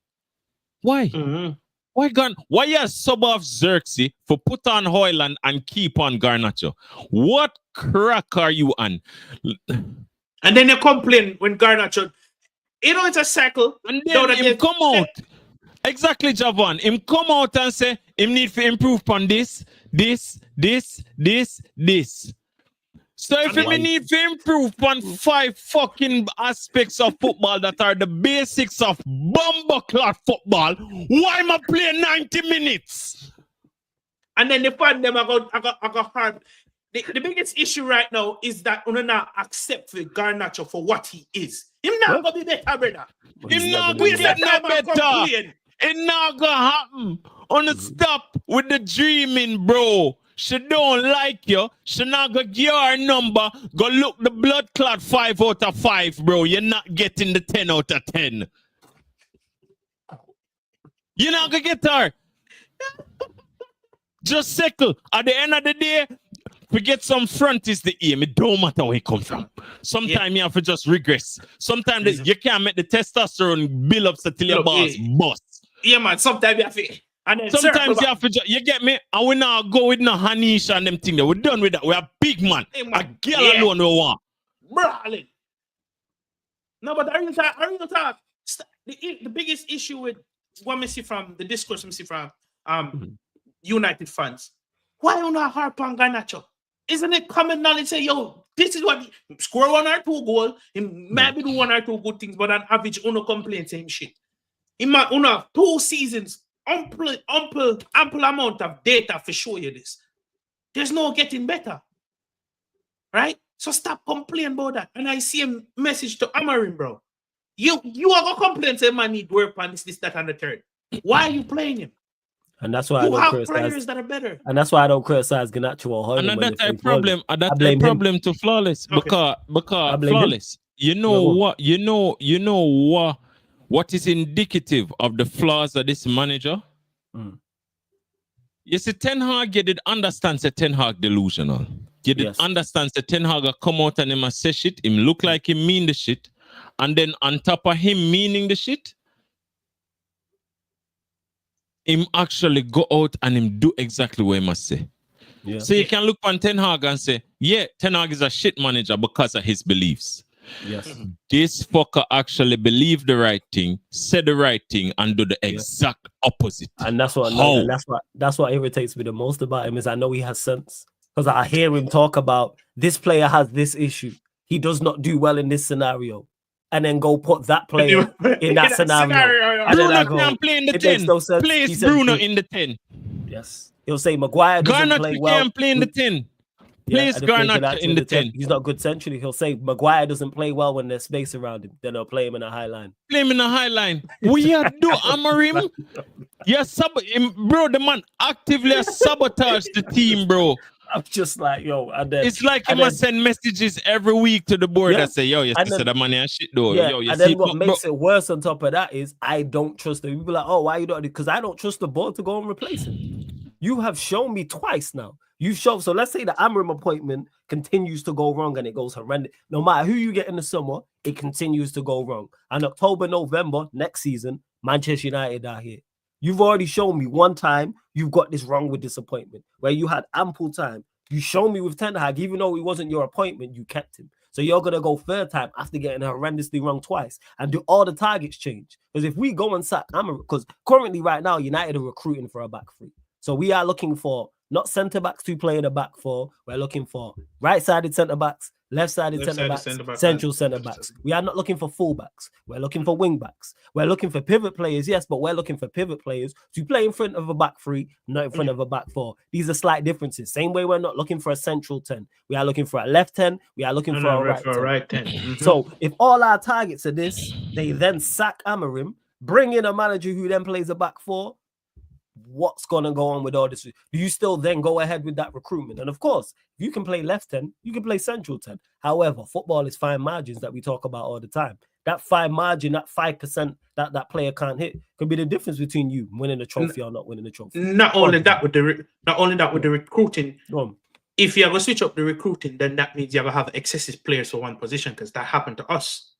Why you sub off Xerxes for put on Hoyland and keep on Garnacho? What crack are you on? And then you complain when Garnacho, it's a cycle. And then him come out. Exactly, Javon. Him come out and say him need to improve on this. So if we need to improve on 5 fucking aspects of football that are the basics of bumbleclot football, why am I playing 90 minutes? And then the fan them I got hard. The biggest issue right now is that we not accept Garnacho for what he is. Him not gonna be better, brother. Him not gonna get no better. It not gonna happen. Stop with the dreaming, bro. She don't like you. She not gonna give her number. Go look the blood clot 5 out of 5, bro. You're not getting the 10 out of 10. You're not gonna get her. Just settle. At the end of the day, forget some front is the aim. It don't matter where you come from. Sometimes you have to just regress. Sometimes you can't make the testosterone build up till your balls bust. Yeah, man. Sometimes you have to. And then sometimes you have to, you get me? And we now go with no Hanish and them thing. We're done with that. We're a big man. Hey, man. A girl alone we want. Brawling. No, but are you talk? The biggest issue with what I see from the discourse I see from United fans, why you not harp on Garnacho? Isn't it common knowledge say, yo, this is what score 1 or 2 goals, maybe do 1 or 2 good things, but on average, uno complain same shit. In my 2 seasons, ample amount of data for show you this. There's no getting better. Right? So stop complaining about that. And I see a message to Amorim, bro. You are gonna complain, say man need work on this, that, and the third. Why are you playing him? And that's why I don't criticize players that are better. And that's why I don't criticize Garnacho or Hoyland. And that's a problem. That's a problem to Flawless. Okay. Because Flawless. You know what is indicative of the flaws of this manager? You see, Ten Hag, you did understand that Ten Hag delusional. You did understand that Ten Hag come out and him a say shit, him look like him mean the shit, and then on top of him meaning the shit, him actually go out and him do exactly what he must say. Yeah. So you can look on Ten Hag and say, yeah, Ten Hag is a shit manager because of his beliefs. Yes. This fucker actually believe the right thing, said the right thing, and do the exact opposite. And that's what irritates me the most about him is I know he has sense. Because I hear him talk about this player has this issue. He does not do well in this scenario. And then go put that player in that scenario. And Bruno can't play in the 10. No sense. Plays Bruno in the 10. Yes. He'll say Maguire doesn't play well. Can't play in the 10. Plays Garnacho in the 10. He's not good centrally. He'll say Maguire doesn't play well when there's space around him. Then they'll play him in a high line. Play him in a high line. We are do Amorim. Yes, bro, the man actively sabotage the team, bro. I'm just like, yo. It's like he must send messages every week to the board that say, yo, you said that money and shit, though. Yeah, yo, you and see, then what makes it worse on top of that is I don't trust them. People are like, oh, why you don't? Because I don't trust the board to go and replace him. You have shown me twice now. You've shown. So let's say the Amorim appointment continues to go wrong and it goes horrendous. No matter who you get in the summer, it continues to go wrong. And October, November, next season, Manchester United are here. You've already shown me one time you've got this wrong with this appointment where you had ample time. You showed me with Ten Hag, even though it wasn't your appointment, you kept him. So you're going to go third time after getting horrendously wrong twice and do all the targets change. Because if we go and sack Amorim, because currently right now, United are recruiting for a back three. So we are looking for not centre-backs to play in a back four. We're looking for right-sided centre-backs, left-sided centre-backs, central centre-backs. We are not looking for full-backs. We're looking for wing-backs. We're looking for pivot players, yes, but we're looking for pivot players to play in front of a back three, not in front of a back four. These are slight differences. Same way we're not looking for a central 10. We are looking for a left 10. We are looking for a right 10. Mm-hmm. So if all our targets are this, they then sack Amorim, bring in a manager who then plays a back four. What's gonna go on with all this? Do you still then go ahead with that recruitment? And of course, if you can play left 10, you can play central 10. However, football is fine margins that we talk about all the time. That fine margin, that 5% that player can't hit, could be the difference between you winning a trophy or not winning a trophy. Not only that with the recruiting. If you're gonna switch up the recruiting, then that means you're gonna have excessive players for one position, because that happened to us.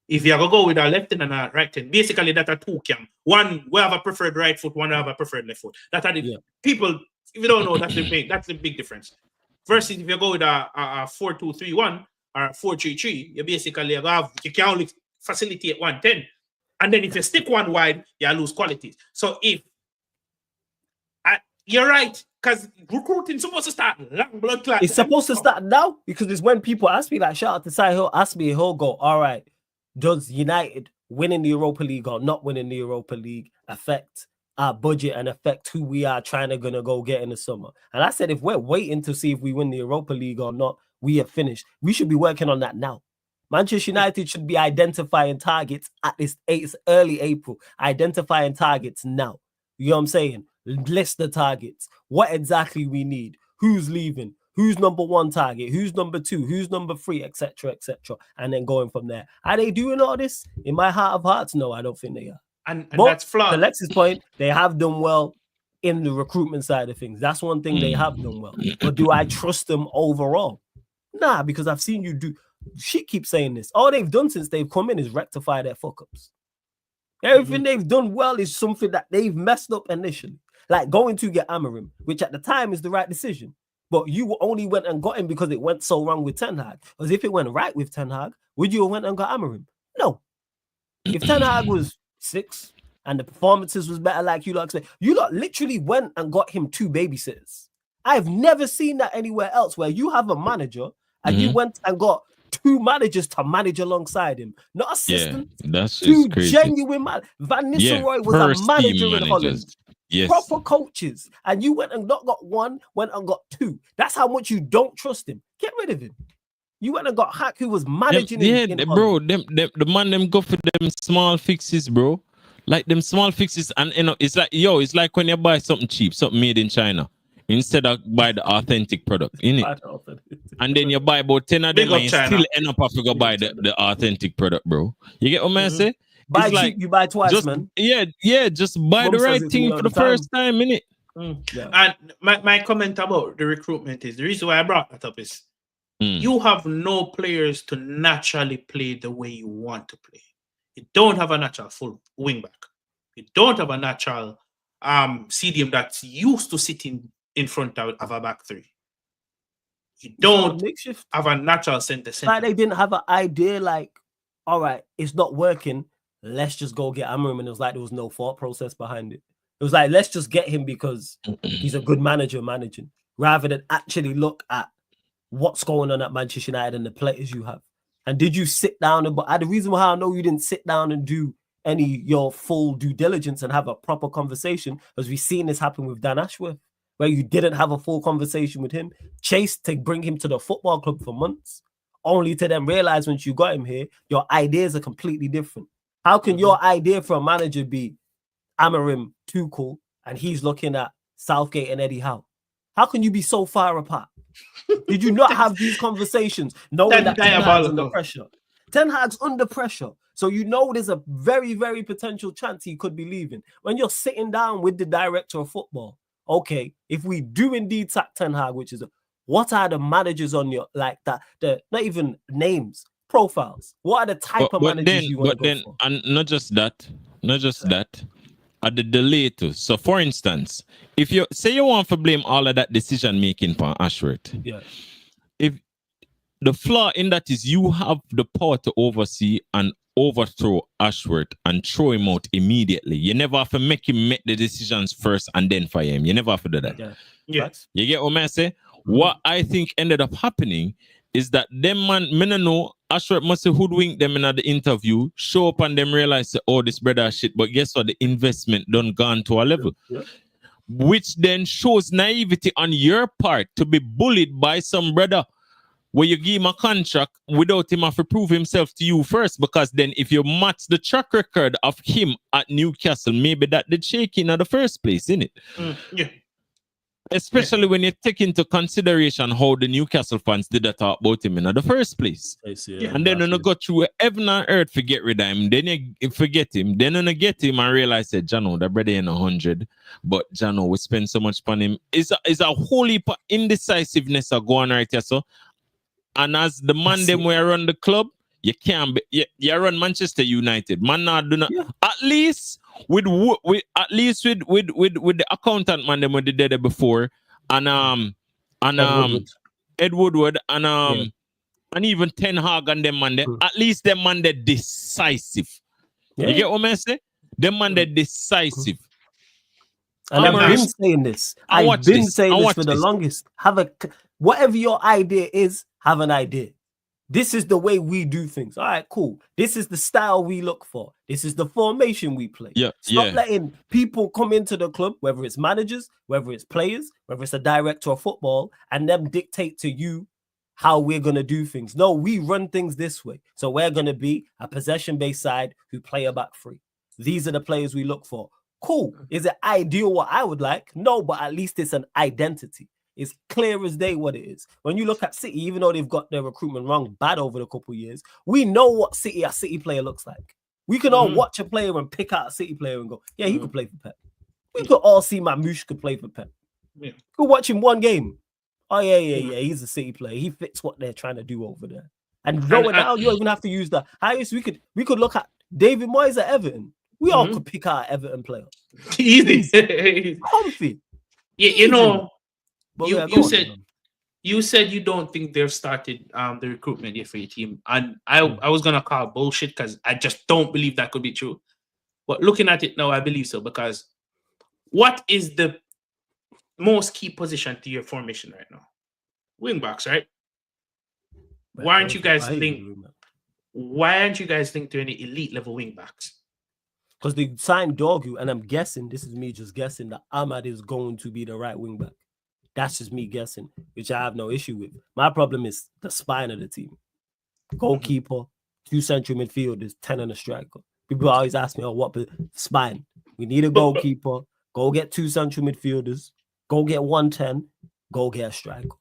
If you're gonna go with a left hand and a right hand, basically that are two cam. One we have a preferred right foot, one have a preferred left foot. That are the people. If you don't know, that's the big difference. Versus if you go with a 4-2-3-1 or 4-3-3, you can only facilitate 110, and then if you stick one wide, you lose quality. So if you're right, because recruiting supposed to start long blood clot. It's supposed to start now, because it's when people ask me, like, shout out to Sai, he'll ask me, he'll go, all right, does United winning the Europa League or not winning the Europa League affect our budget and affect who we are gonna go get in the summer? And I said, if we're waiting to see if we win the Europa League or not, we have finished. We should be working on that now. Manchester United should be identifying targets at this early April, identifying targets now. You know what I'm saying? List the targets, what exactly we need, who's leaving, who's number one target, who's number two, who's number three, etc., and then going from there. Are they doing all this? In my heart of hearts, no, I don't think they are. And that's flawed. To Lex's point, they have done well in the recruitment side of things. That's one thing they have done well. But do I trust them overall? Nah, because I've seen you do. She keeps saying this. All they've done since they've come in is rectify their fuck-ups. Everything they've done well is something that they've messed up initially. Like going to get Amorim, which at the time is the right decision. But you only went and got him because it went so wrong with Ten Hag. Because if it went right with Ten Hag, would you have went and got Amorim? No. If Ten Hag was 6 and the performances was better, like you lot said, you lot literally went and got him 2 babysitters. I've never seen that anywhere else, where you have a manager and you went and got 2 managers to manage alongside him, not assistants. Yeah, that's 2 crazy. genuine Van Nistelrooy was a manager in Holland. Yes. Proper coaches, and you went and not got 1, went and got 2. That's how much you don't trust him. Get rid of him. You went and got Hack, who was managing him. Yeah, bro. The man go for them small fixes, bro. Like them small fixes, and you know, it's like when you buy something cheap, something made in China, instead of buy the authentic product, innit? And then you buy about 10 of them, and you still end up having to buy the authentic product, bro. You get what I say? Buy cheap, like, you buy twice, man. Yeah, just buy the right thing for the first time, innit? And my comment about the recruitment is, the reason why I brought that up is you have no players to naturally play the way you want to play. You don't have a natural full wing back. You don't have a natural CDM that's used to sitting in front of a back three. You don't have a natural center. Like they didn't have an idea like, all right, it's not working. Let's just go get Amorim. And it was like there was no thought process behind it. It was like, let's just get him because he's a good manager managing, rather than actually look at what's going on at Manchester United and the players you have. And did you sit down? And the reason why I know you didn't sit down and do your full due diligence and have a proper conversation, because we've seen this happen with Dan Ashworth, where you didn't have a full conversation with him, chased to bring him to the football club for months, only to then realize once you got him here, your ideas are completely different. How can your idea for a manager be Amorim, Tuchel, and he's looking at Southgate and Eddie Howe? How can you be so far apart? Did you not have these conversations knowing that Ten Hag's under pressure? Ten Hag's under pressure. So you know there's a very, very potential chance he could be leaving. When you're sitting down with the director of football, okay, if we do indeed sack Ten Hag, which is what are the managers on your, like that, the not even names, profiles? What are the type of managers you want to go for? And not just that, at the delay too. So for instance, if you say you want to blame all of that decision making for Ashworth, if the flaw in that is you have the power to oversee and overthrow Ashworth and throw him out immediately. You never have to make him make the decisions first and then fire him. You never have to do that. Yeah. You get what I say? What I think ended up happening is that them man, me no know, Ashworth must have hoodwinked them in the interview, show up and them realize, oh, this brother is shit. But guess what? The investment done gone to a level. Yeah. Which then shows naivety on your part to be bullied by some brother where you give him a contract without him have to prove himself to you first. Because then if you match the track record of him at Newcastle, maybe that did shake in the first place, innit? Yeah. Especially when you take into consideration how the Newcastle fans did that talk about him in the first place. And then when you go through heaven and earth to get rid of him, then you forget him. Then when you get him and realize that Jano, that brother ain't 100, but Jano, we spend so much on him. It's a whole heap of indecisiveness of going right here, so. And as the man them where run the club, you can't be, you run Manchester United. Man, not do not. Yeah. At least with the accountant man them who did there before, and Ed Woodward and even Ten Hag and them man, at least them man they decisive. Yeah. You get what I say? Them man they decisive. And I've been saying this. I've been saying this for the longest. Whatever your idea is, have an idea. This is the way we do things. All right, cool. This is the style we look for. This is the formation we play. Stop letting people come into the club, whether it's managers, whether it's players, whether it's a director of football, and them dictate to you how we're going to do things. No, we run things this way. So we're going to be a possession-based side who play a back three. These are the players we look for. Cool. Is it ideal what I would like? No, but at least it's an identity. It's clear as day what it is. When you look at City, even though they've got their recruitment wrong bad over the couple of years, we know what a City player looks like. We can all watch a player and pick out a City player and go, yeah, he could play for Pep. We could all see Mamouche could play for Pep. Yeah. Could watch him one game. Oh, yeah, he's a City player. He fits what they're trying to do over there. And going down, you don't even have to use the highest. We could look at David Moyes at Everton. We all could pick out an Everton player. Easy. Comfy. Yeah, you know, you said you don't think they've started the recruitment yet for your team. And I was going to call bullshit because I just don't believe that could be true. But looking at it now, I believe so. Because what is the most key position to your formation right now? Wing backs, right? Why aren't you guys linked to any elite level wing backs? Because they signed Dorgu, and I'm guessing, this is me just guessing, that Ahmad is going to be the right wing back. That's just me guessing, which I have no issue with. My problem is the spine of the team. Goalkeeper, 2 central midfielders, 10 and a striker. People always ask me, what spine? We need a goalkeeper. Go get 2 central midfielders. Go get 110. Go get a striker.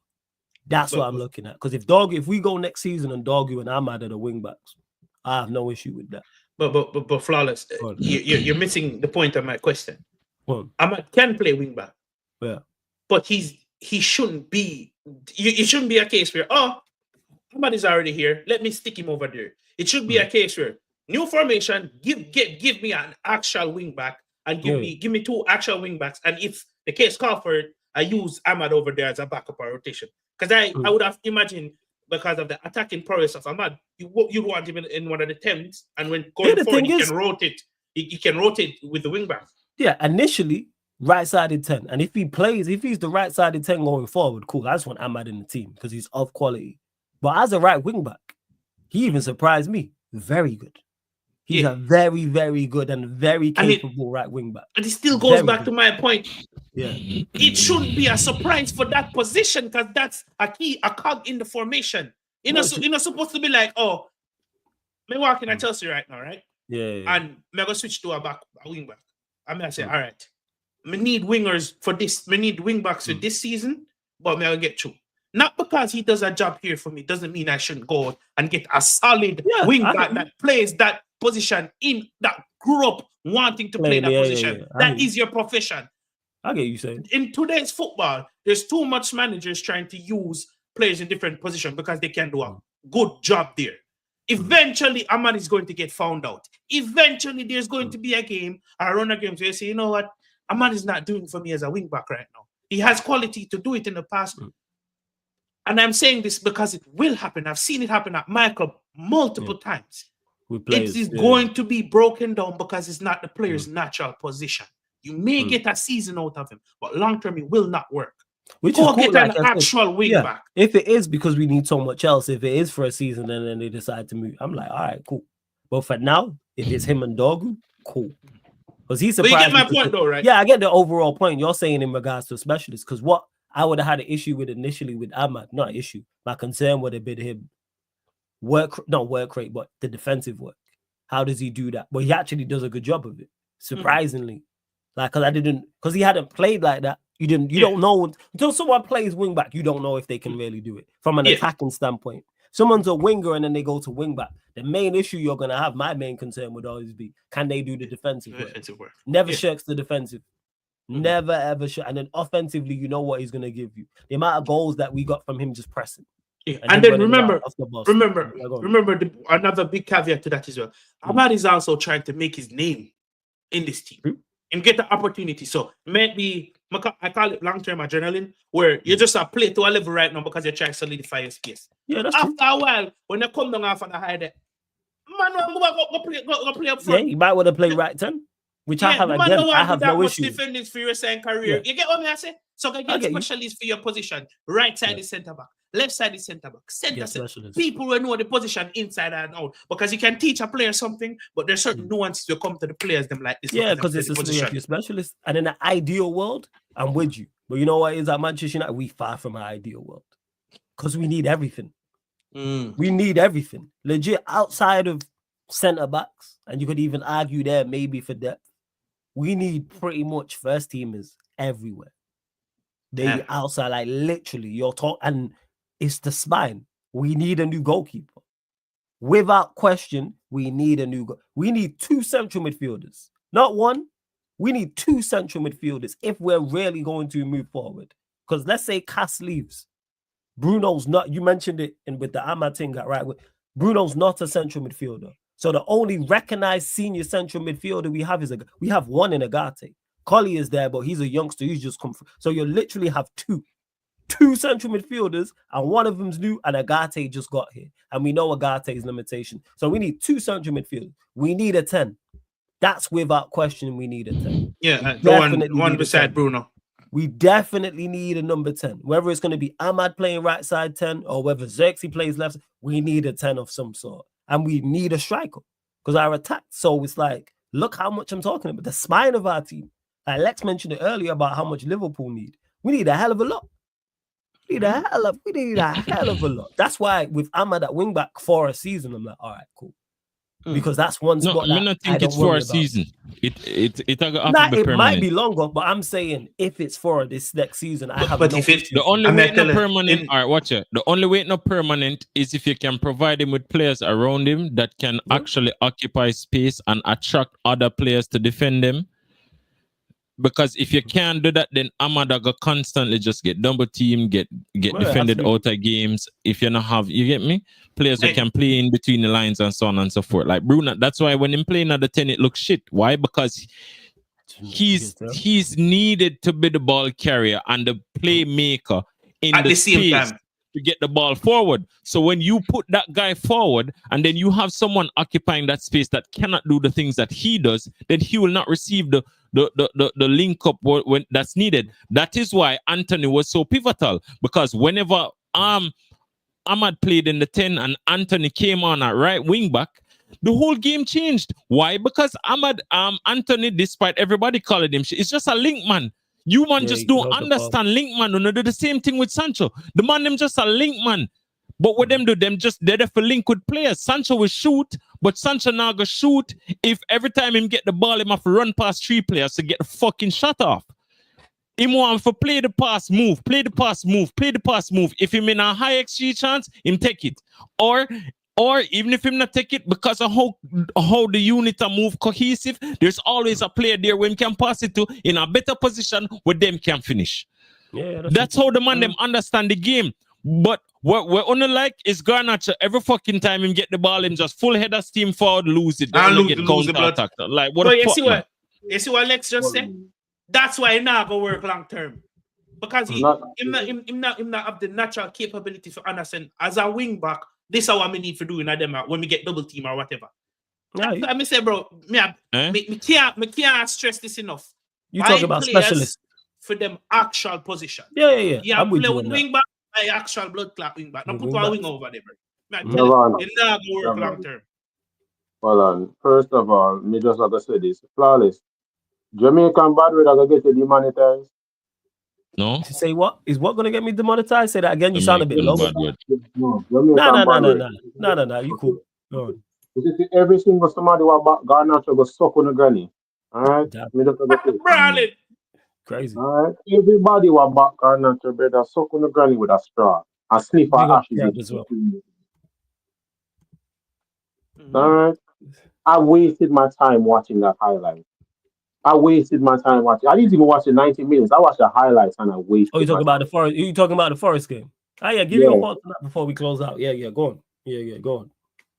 That's what I'm looking at. Because if we go next season and Dorgu and Ahmad are the wing backs, I have no issue with that. But flawless, you're missing the point of my question. Ahmad can play wing back. Yeah. But he shouldn't be. It shouldn't be a case where Ahmad is already here. Let me stick him over there. It should be a case where new formation. Give me an actual wing back and give me 2 actual wing backs. And if the case calls for it, I use Ahmad over there as a backup or rotation. Because I would have imagined, because of the attacking prowess of Ahmad, you'd want him in one of the 10s, and when going forward, he can rotate. He can rotate with the wing back. Yeah, initially. Right-sided 10. And if he's the right-sided 10 going forward, cool. I just want Ahmad in the team because he's of quality. But as a right wing back, he even surprised me. Very good. He's a very, very good and very capable right wing back. And it still goes back to my point. Yeah. It shouldn't be a surprise for that position because that's a cog in the formation. You're not supposed to be like, me walking at Chelsea right now, right? Yeah. And me go switch to a wing back. I'm going to say, all right. We need wingers for this. We need wing backs for this season, but I'll get 2. Not because he does a job here for me doesn't mean I shouldn't go and get a solid wing back that plays that position that grew up wanting to play that position. That is your profession. I get you saying. In today's football, there's too much managers trying to use players in different positions because they can do a good job there. Eventually, Ahmad is going to get found out. Eventually, there's going to be a game, a run of games where you say, you know what? Ahmad is not doing for me as a wing back right now. He has quality to do it in the past. And I'm saying this because it will happen. I've seen it happen at my club multiple times. It is going to be broken down because it's not the player's natural position. You may get a season out of him, but long term, it will not work. Which Go is cool, get like an I said. actual wing Yeah. back. If it is because we need so much else, if it is for a season and then they decide to move, I'm like, all right, cool. But for now, if it's him and Dogu, cool. Because he's But you surprised. get my point though, right? Yeah, I get the overall point you're saying in regards to a specialist. Because what I would have had an issue with initially with Ahmad, not an issue. My concern would have been him not work rate, but the defensive work. How does he do that? But he actually does a good job of it, surprisingly. Like, because he hadn't played like that. You don't know until someone plays wing back, you don't know if they can really do it from an attacking standpoint. Someone's a winger and then they go to wing back. The main issue you're gonna have, my main concern would always be, can they do the defensive work? Never shirks the defensive. Never ever should. And then offensively, you know what he's gonna give you. The amount of goals that we got from him just pressing. Yeah. And then remember another big caveat to that as well. Ahmad is also trying to make his name in this team and get the opportunity. So maybe I call it long-term adrenaline, where you just play to a level right now because you're trying to solidify your space. Yeah, that's after true. a while, when you come down off of the high there, man, go play up front. Yeah, you might want to play right 10, which I have again. I have no issue. Defending for your second career. Yeah. You get what I say? So you get specialists for your position. Right side is centre back. Left side is centre back. People will know the position inside and out, because you can teach a player something, but there's certain nuances to come to the players them like this. Yeah, because it's a position. You're specialist. And in the ideal world, I'm with you. But you know what is at Manchester United? We far from our ideal world because we need everything. We need everything. Legit, outside of centre backs, and you could even argue there maybe for depth. We need pretty much first teamers everywhere. They outside, like literally, you're talking, and it's the spine. We need a new goalkeeper. Without question, we need a new we need 2 central midfielders. Not one. We need 2 central midfielders if we're really going to move forward. Because let's say Cass leaves. Bruno's not, you mentioned it with the Ahmad thing, right? Bruno's not a central midfielder. So the only recognized senior central midfielder we have we have one in Agate. Collie is there, but he's a youngster. He's just come through. So you literally have 2 central midfielders, and one of them's new, and Agate just got here. And we know Agate's limitation. So we need 2 central midfielders. We need a 10. That's without question, we need a 10. Yeah, the one beside Bruno. We definitely need a number 10. Whether it's going to be Ahmad playing right side 10 or whether Xerxes plays left, we need a 10 of some sort. And we need a striker because our attack. So it's like, look how much I'm talking about. The spine of our team. Like Lex mentioned it earlier about how much Liverpool need. We need a hell of a lot. We need a hell of a lot. That's why with Ahmad at wing back for a season, I'm like, all right, cool. Because that's one spot. I don't think it's for a season. It might be longer, but I'm saying if it's for this next season, I have the only way not permanent. All right, watch it. The only way not permanent is if you can provide him with players around him that can actually occupy space and attract other players to defend them. Because if you can't do that, then Amadaga constantly just get double team, get defended out of games. If you not have, you get me? Players who can play in between the lines and so on and so forth. Like Bruno, that's why when him playing at the 10, it looks shit. Why? Because he's needed to be the ball carrier and the playmaker in at the same time to get the ball forward. So when you put that guy forward and then you have someone occupying that space that cannot do the things that he does, then he will not receive the link up when that's needed. That is why Anthony was so pivotal, because whenever Ahmad played in the 10 and Anthony came on at right wing back, the whole game changed. Why? Because Anthony, despite everybody calling him, it's just a link man. You man just don't understand link man. And do the same thing with Sancho. The man them just a link man. But what them do, them just they're there for link with players. Sancho will shoot, but Sancho now go shoot if every time him get the ball, him have to run past 3 players to get the fucking shot off. Him want to play the pass, move, play the pass, move, play the pass, move. If him in a high XG chance, him take it. Or even if him not take it, because of how the unit are move cohesive, there's always a player there when can pass it to in a better position where them can finish. Yeah, that's how the man them understand the game. But what we're only like is Garnacho every fucking time him get the ball, him just full header steam forward, lose it. Then get counter attack. Like what the fuck? You see what Lex just said? That's why it not gonna work long term. Because he not have the natural capability to understand as a wing back. This is what we need to do in them when we get double team or whatever. Let me say, bro, me can't stress this enough. You talk about specialists. for them actual position. Yeah. Yeah, I'm with play you with on that. wing back, by actual blood clot wing back. Now With put wing a wing backs. over there, bro. Man, tell you, it's not gonna work long term. Hold on. First of all, me just like I said this. Flawless. Jamaican bad weather gonna get you demonetized. No? To say what? Is what gonna get me demonetized? Say that again. You sound a bit low. Bad word. No, No. Jamaican bad weather. You cool. Go on. You see, every single somebody who back Garnacho go suck on the granny. Alright? Damn. Me just like I say. Brawling. Crazy. Alright? Everybody who back Garnacho better suck on the granny with a straw. And sniff Big her up ashes. Kev as well. Alright? I wasted my time watching that highlight. I wasted my time watching. I didn't even watch the 90 minutes. I watched the highlights and I wasted. Oh, you talking my about the Forest? You talking about the Forest game? Ah, yeah. Give Yeah. your thoughts on that before we close out. Yeah. Go on. Yeah. Go on.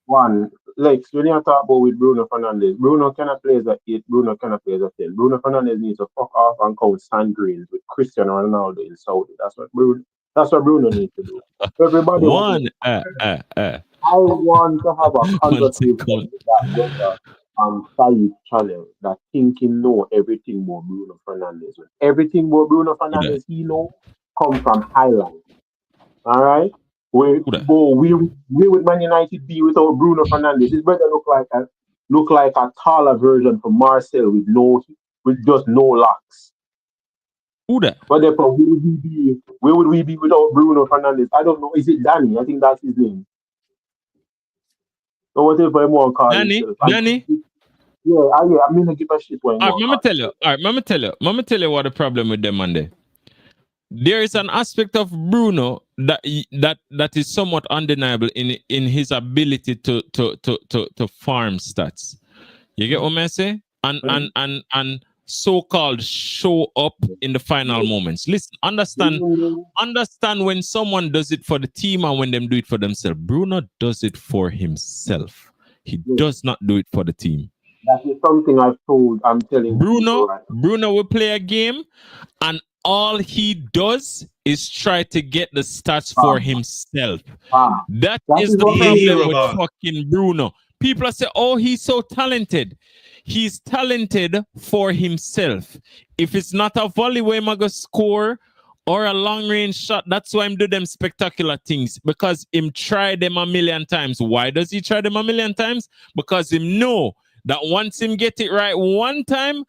One, Lex, when you talk about with Bruno Fernandes, Bruno cannot play as a 8, Bruno cannot play as a 10. Bruno Fernandes needs to fuck off and count sand grains with Cristiano Ronaldo in Saudi. That's what Bruno needs to do. Everybody I want to have a conversation with that brother on Saeed channel that think him know everything about Bruno Fernandes. Everything about Bruno Fernandes he know come from highlights. Alright? We with Man United be without Bruno Fernandes. His brother look like a taller version from Marcel with just no locks. Who that? But therefore, where would we be without Bruno Fernandes? I don't know. Is it Danny? I think that's his name. So whatever him want to call himself. Danny? Yeah, I'm gonna give a shit when All right, let me tell you what the problem with them on there. There is an aspect of Bruno that is somewhat undeniable in his ability to farm stats. You get what I say? And so-called show up in the final moments. Listen, understand when someone does it for the team and when them do it for themselves. Bruno does it for himself. He does not do it for the team. That is something I'm telling Bruno. Right? Bruno will play a game and all he does is try to get the stats for himself. That is the problem with fucking Bruno. People say, oh, he's so talented. He's talented for himself. If it's not a volley where he score or a long range shot, that's why him do them spectacular things. Because him try them a million times. Why does he try them a million times? Because him know that once him get it right one time,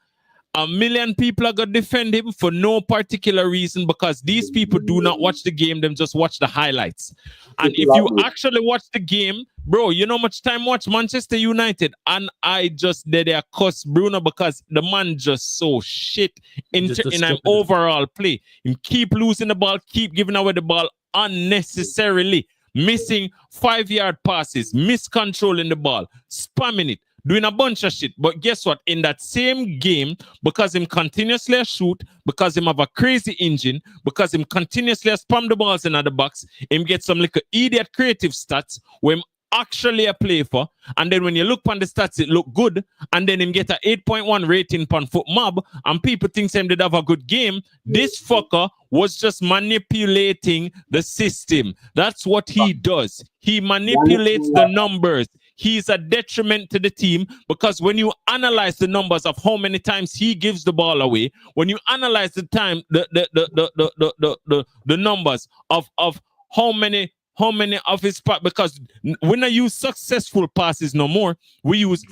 a million people are going to defend him for no particular reason, because these people do not watch the game. Them just watch the highlights. And if you actually watch the game, bro, you know how much time watch Manchester United, and I just did a cuss Bruno because the man just so shit in an overall play. Him keep losing the ball, keep giving away the ball unnecessarily, missing 5-yard passes, miscontrolling the ball, spamming it, doing a bunch of shit. But guess what? In that same game, because him continuously shoot, because him have a crazy engine, because him continuously spam the balls in the box, him get some little idiot creative stats where him actually a play for, and then when you look on the stats, it look good, and then him get a 8.1 rating on Foot Mob, and people think him did have a good game. This fucker was just manipulating the system. That's what he does. He manipulates the numbers. He's a detriment to the team, because when you analyze the numbers of how many times he gives the ball away, when you analyze the numbers of how many of his passes, because we don't use successful passes no more. We use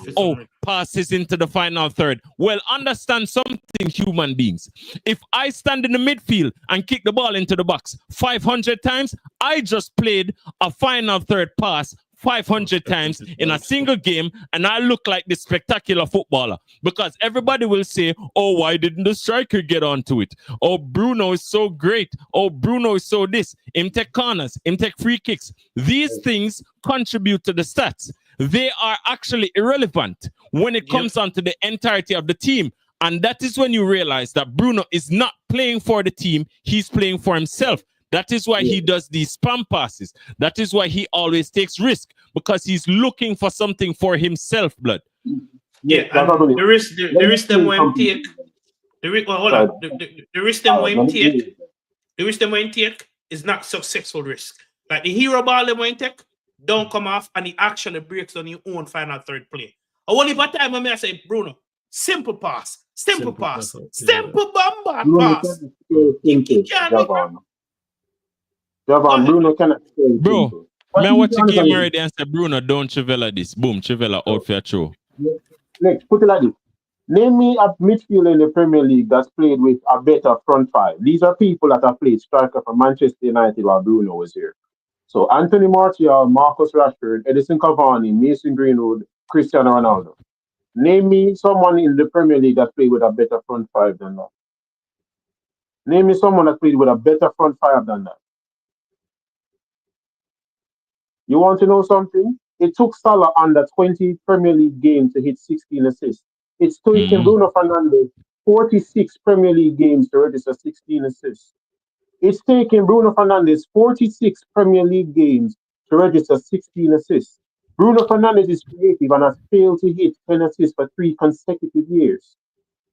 passes into the final third. Well, understand something, human beings. If I stand in the midfield and kick the ball into the box 500 times, I just played a final third pass 500 times in a single game, and I look like this spectacular footballer, because everybody will say, oh, why didn't the striker get onto it? Oh, Bruno is so great. Oh, Bruno is so this. Him take corners, him take free kicks. These things contribute to the stats. They are actually irrelevant when it comes on to the entirety of the team. And that is when you realize that Bruno is not playing for the team, he's playing for himself. That is why he does these spam passes. That is why he always takes risk, because he's looking for something for himself, blood. Yeah, and the risk them when him take. The risk them when him take is not successful risk. Like the hero ball them when take don't come off, and he actually breaks on your own final third play. I only by time when I say, Bruno, simple pass, Simple pass. pass. Simple bomb Bruno pass. cannot score You simple, can't make Javan. Go Javan, ahead. Bruno cannot score Bro, simple. But man, you watch the can game understand already and say, Bruno, don't Chivella this. Boom, Chivella out for a throw. this. Next, put it like this. Name me a midfielder in the Premier League that's played with a better front five. These are people that have played striker for Manchester United while Bruno was here. So Anthony Martial, Marcus Rashford, Edison Cavani, Mason Greenwood, Cristiano Ronaldo. Name me someone in the Premier League that played with a better front five than that. Name me someone that played with a better front five than that. You want to know something? It took Salah under 20 Premier League games to hit 16 assists. It's taken Bruno Fernandes 46 Premier League games to register 16 assists. It's taken Bruno Fernandes 46 Premier League games to register 16 assists. Bruno Fernandes is creative and has failed to hit 10 assists for 3 consecutive years.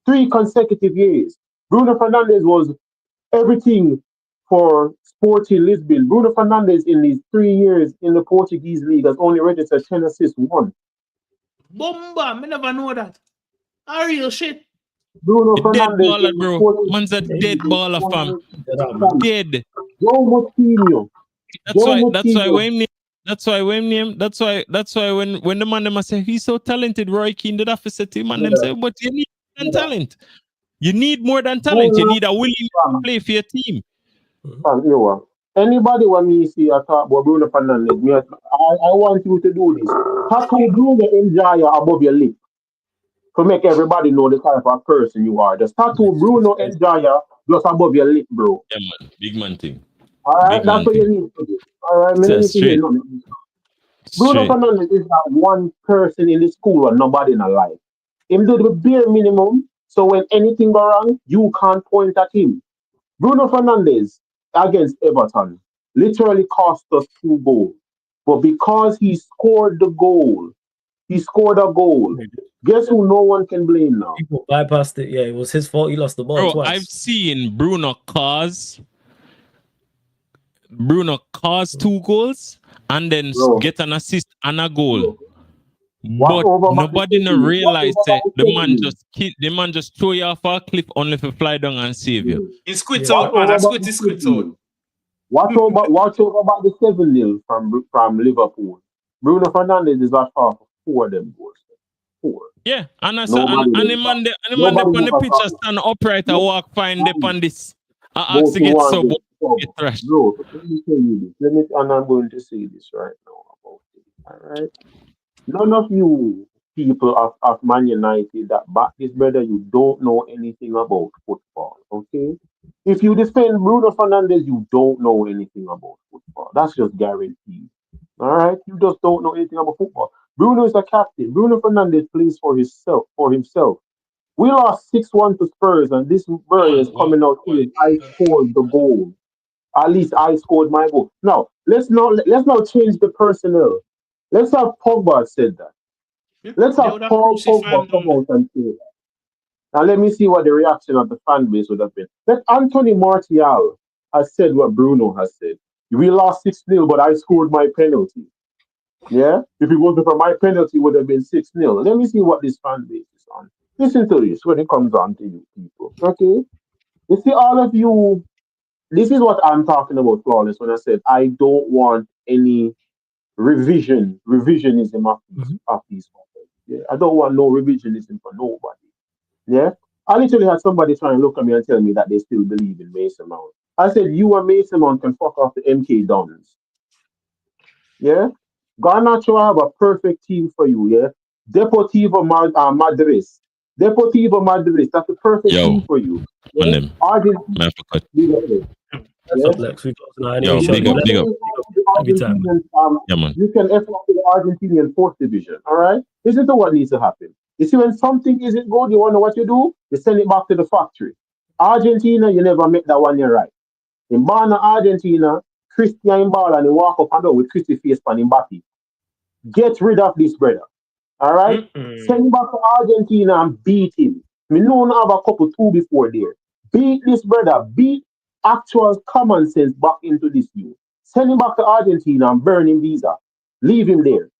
3 consecutive years. Bruno Fernandes was everything for Sporting Lisbon. Bruno Fernandes in these 3 years in the Portuguese league has only registered 10 assists once. Bomba, I never know that. A real shit. Bruno A dead Fernandes baller, in bro. Sporting Man's a dead baller, fam. Dead. Joe Moutinho. That's why when the man them say he's so talented, Roy Keane did have to say to him, and them say, but you need more than talent. You need more than talent. You need a willing to play for your team. Anybody when me see a talk about Bruno Fernandes, I want you to do this. Tattoo Bruno Enjoyer above your lip to make everybody know the type of person you are. Just tattoo Bruno Enjoyer just above your lip, bro. Yeah, man. Big man thing. All right, that's what you need to do. All right, let me see. Bruno Fernandes is that one person in the school and nobody in a life. Him do the bare minimum, so when anything go wrong, you can't point at him. Bruno Fernandes against Everton literally cost us 2 goals. But because he scored a goal, guess who no one can blame now? People bypassed it. Yeah, it was his fault. He lost the ball Bro, twice. I've seen Bruno cause 2 goals and then get an assist and a goal. But nobody no realize that the man just throw you off a cliff only to fly down and save you. He squirts out, man. I squirts out. Watch over about the 7-0 from Liverpool. Bruno Fernandes is at half of 4 of them goals. 4. Yeah, and the man on the pitch just stand upright and walk fine dip on this. I ask to get sub, get trash. Bro, let me tell you this. And I'm going to say this right now about it. All right. None of you people of Man United that back this brother, you don't know anything about football. Okay? If you defend Bruno Fernandes, you don't know anything about football. That's just guaranteed. All right? You just don't know anything about football. Bruno is a captain. Bruno Fernandes plays for himself. We lost 6-1 to Spurs, and this brother is coming out saying, I scored the goal. At least I scored my goal. Now, let's not change the personnel. Let's have Pogba said that. Let's have Paul Pogba come out and say that. Now let me see what the reaction of the fan base would have been. Let Anthony Martial has said what Bruno has said. We lost 6-0, but I scored my penalty. Yeah? If it wasn't for my penalty, it would have been 6-0. Let me see what this fan base is on. Listen to this when it comes on to you people. Okay? You see, all of you, this is what I'm talking about, Flawless, when I said I don't want any revisionism of these matters. Yeah, I don't want no revisionism for nobody. Yeah, I literally had somebody try and look at me and tell me that they still believe in Mason Mount. I said, you and Mason Mount can fuck off the MK Dons. Yeah, Garnacho have a perfect team for you. Yeah, Deportivo Madrid. That's the perfect team for you. Yeah? Argentina. That's up, Lex. We've got big up. Every time. You can F up to the Argentinian 4th division, all right? This is what needs to happen. You see, when something isn't good, you want to know what you do? You send it back to the factory. Argentina, you never make that one year right. In Bana, Argentina, Christian Ball and he walk up and down with Christy face pan in Bati. Get rid of this brother, all right? Send him back to Argentina and beat him. We know have a couple 2 before there. Beat this brother, beat actual common sense back into this youth. Send him back to Argentina and burn him visa. Leave him there.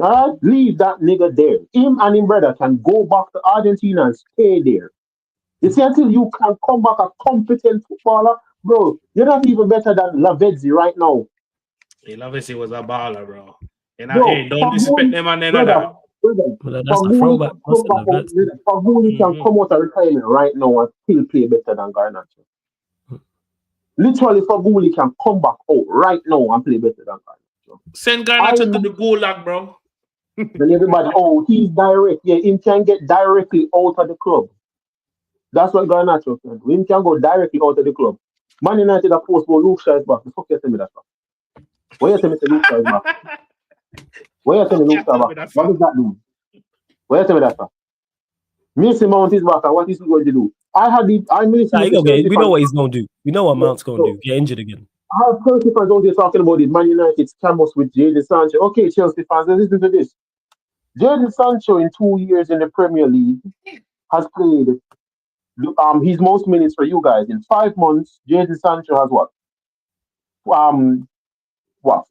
Alright, leave that nigga there. Him and him brother can go back to Argentina and stay there. You see, until you can come back a competent footballer, bro, you're not even better than Lavezzi right now. Lavezzi was a baller, bro. And Yo, hey, don't disrespect them and then brother, Well, that's a throwback. Faguli can come out of retirement right now and still play better than Garnacho. Literally, Faguli can come back out right now and play better than Garnacho. Send Garnacho to the gulag, bro. Then everybody, he's direct. Yeah, him can get directly out of the club. That's what Garnacho can do. Him can go directly out of the club. Man United are post for Luke Shaw is back. The fuck you tell me that stuff? Where you tell me Luke Shaw is back? Where you tell me Luke Shaw back? What does that do? Where you tell me that stuff? Mason Mount is back, and what is he going to do? We know what he's going to do. We know what Mount's going to do. Get injured again. I have Chelsea fans out here talking about it. Man United scamos with Jadon Sancho. Okay, Chelsea fans, listen to this. Jadon Sancho in 2 years in the Premier League has played his most minutes for you guys. In 5 months, Jadon Sancho has what?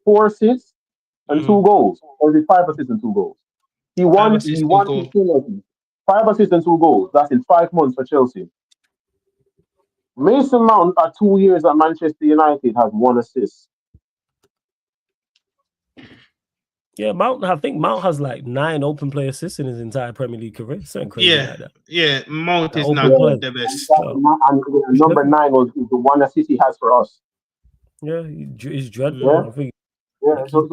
4 assists and 2 goals. Or is it 5 assists and 2 goals? He won his penalty. 5 assists and 2 goals. That's in 5 months for Chelsea. Mason Mount at 2 years at Manchester United has 1 assist. Yeah, I think Mount has like 9 open play assists in his entire Premier League career. Something crazy like that. Yeah, Mount is not the best. And number 9 was the 1 assist he has for us. Yeah, he's dreadful. Yeah. So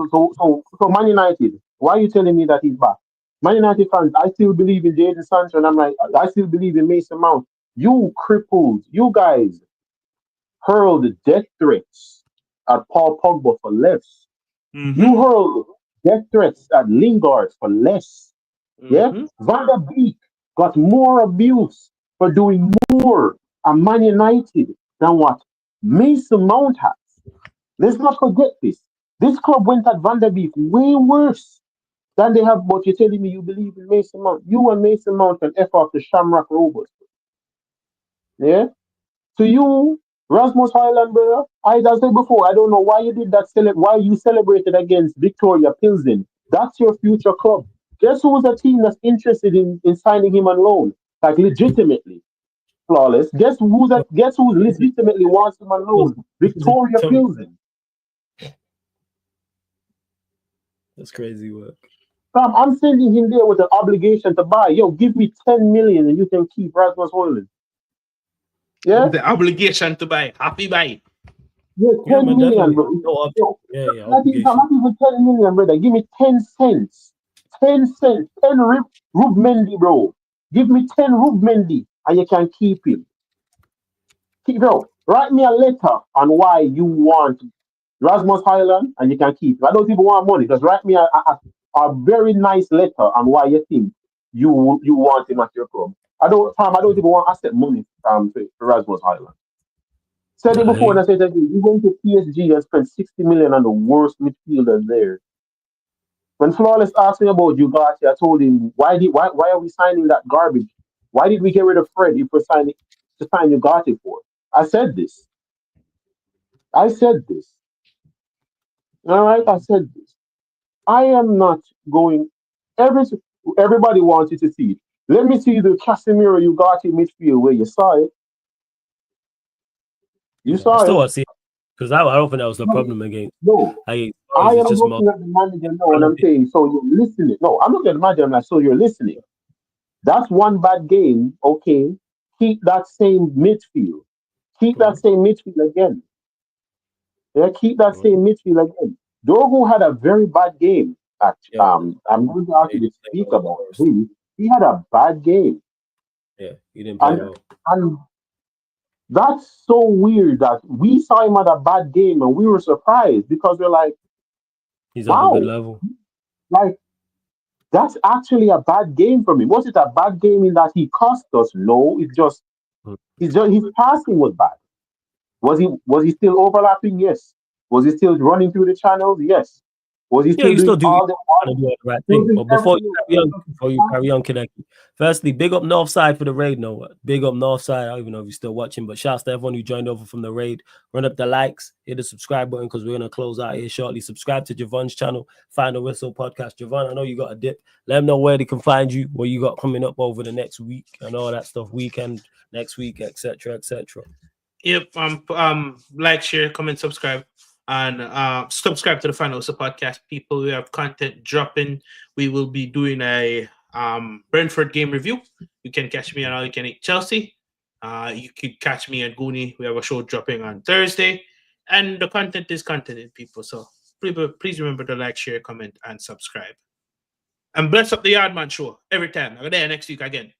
Man United, why are you telling me that he's back? Man United fans, I still believe in Jadon Sancho, and I'm like, I still believe in Mason Mount. You cripples, you guys hurled death threats at Paul Pogba for less. Mm-hmm. You hurled death threats at Lingard for less. Mm-hmm. Yeah? Van der Beek got more abuse for doing more at Man United than what Mason Mount has. Let's not forget this. This club went at Van der Beek way worse than they have, but you're telling me you believe in Mason Mount. You and Mason Mount can F off the Shamrock Rovers. Yeah? To you, Rasmus Højlund, brother, I said before, I don't know why you did that, why you celebrated against Victoria Pilsen. That's your future club. Guess who's a team that's interested in signing him on loan? Like legitimately. Flawless. Guess who legitimately wants him on loan? Victoria Pilsen. That's crazy work. I'm sending him there with an obligation to buy. Yo, give me 10 million and you can keep Rasmus Højlund. Yeah? The obligation to buy. Happy buy. Yeah, 10 million, bro. Not even 10 million, brother. Give me 10 cents. 10 cents. 10 Rub Mendy, bro. Give me 10 Rub Mendy and you can keep him. Bro, write me a letter on why you want Rasmus Højlund and you can keep him. I don't even want money. Just write me a very nice letter on why you think you want him at your club. I don't even want asset money for Rasmus Højlund. Said it before and I said it again. You went to PSG and spent 60 million on the worst midfielder there. When Flawless asked me about Ugarte, I told him, why are we signing that garbage? Why did we get rid of Fred if we're signing Ugarte for? I said this. All right, I said this. I am not going. Everybody wants you to see it. Let me see the Casemiro Ugarte midfield where you saw it. You saw I still it. want to see it because I don't think that was the problem again. No, I am looking at the manager now and I'm saying, so you're listening. No, I'm looking at the manager. I'm like, so you're listening. That's one bad game. Okay, keep that same midfield. Keep that same midfield again. Yeah, keep that same midfield again. Dorgu had a very bad game. Actually, I'm going to ask you to speak about him. He had a bad game. Yeah, he didn't play well. And that's so weird that we saw him at a bad game and we were surprised because we're like, he's on a good level. Like, that's actually a bad game for me. Was it a bad game in that he cost us? No, it's just his passing was bad. Was he still overlapping? Yes. Was he still running through the channels? Yes. Was he still you doing still do all the trying to do the right thing. But before you carry on, Kaneki. Firstly, big up Northside for the raid. No, big up Northside. I don't even know if you're still watching, but shouts to everyone who joined over from the raid. Run up the likes, hit the subscribe button because we're gonna close out here shortly. Subscribe to Javon's channel, Find a Whistle podcast. Javon, I know you got a dip. Let them know where they can find you, what you got coming up over the next week and all that stuff, weekend, next week, etc., etc. Yep. Like, share, comment, subscribe, and subscribe to the Final Whistle podcast. People, we have content dropping. We will be doing a Brentford game review. You can catch me on All You Can Eat Chelsea. You could catch me at Goonie. We have a show dropping on Thursday, and the content is content, people. So please remember to like, share, comment, and subscribe. And bless up the Yardman show every time. I'm there next week again.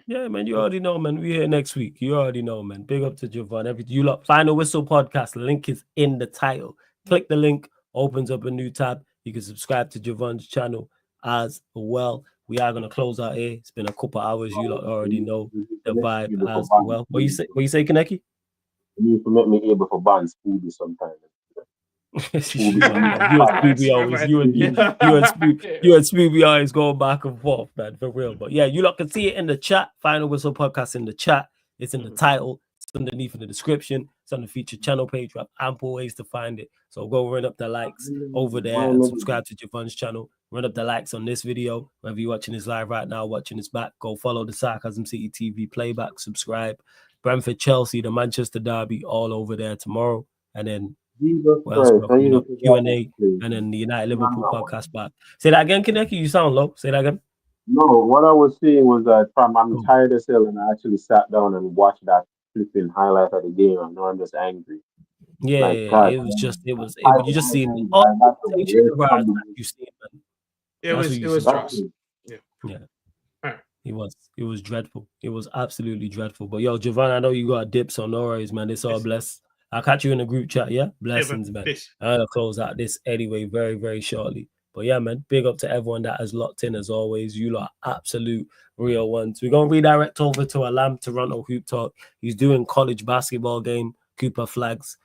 Yeah, man, you already know, man. We're here next week. You already know, man. Big up to Javon. You lot, Final Whistle podcast. The link is in the title. Click the link, opens up a new tab. You can subscribe to Javon's channel as well. We are gonna close out here. It's been a couple hours. You lot already know the vibe as well. What you say, Kaneki? You need to make me able for ban Scooby sometime. You and Spoopy always going back and forth, man, for real. But yeah, you lot can see it in the chat. Final Whistle podcast in the chat. It's in the title. It's underneath in the description. It's on the featured channel page. We have ample ways to find it. So go run up the likes over there and subscribe to Javon's channel. Run up the likes on this video. Whether you're watching this live right now, watching this back, go follow the Sarcasm City TV playback. Subscribe. Brentford, Chelsea, the Manchester derby, all over there tomorrow. And then Q&A, and then the United Liverpool podcast back. Say that again, Kaneki. You sound low. Say that again. No, what I was saying was that I'm tired as hell, and I actually sat down and watched that flipping highlight of the game, and now I'm just angry. Yeah, like, God, you just seen all you seen, man. It was dross. Yeah. It was dreadful. It was absolutely dreadful. But yo, Javon, I know you got a dip, so no worries, man. It's all blessed. I'll catch you in the group chat, yeah? Blessings, man. I'm going to close out this anyway very, very shortly. But yeah, man, big up to everyone that has locked in as always. You lot absolute real ones. We're going to redirect over to Alam, Toronto Hoop Talk. He's doing college basketball game, Cooper Flags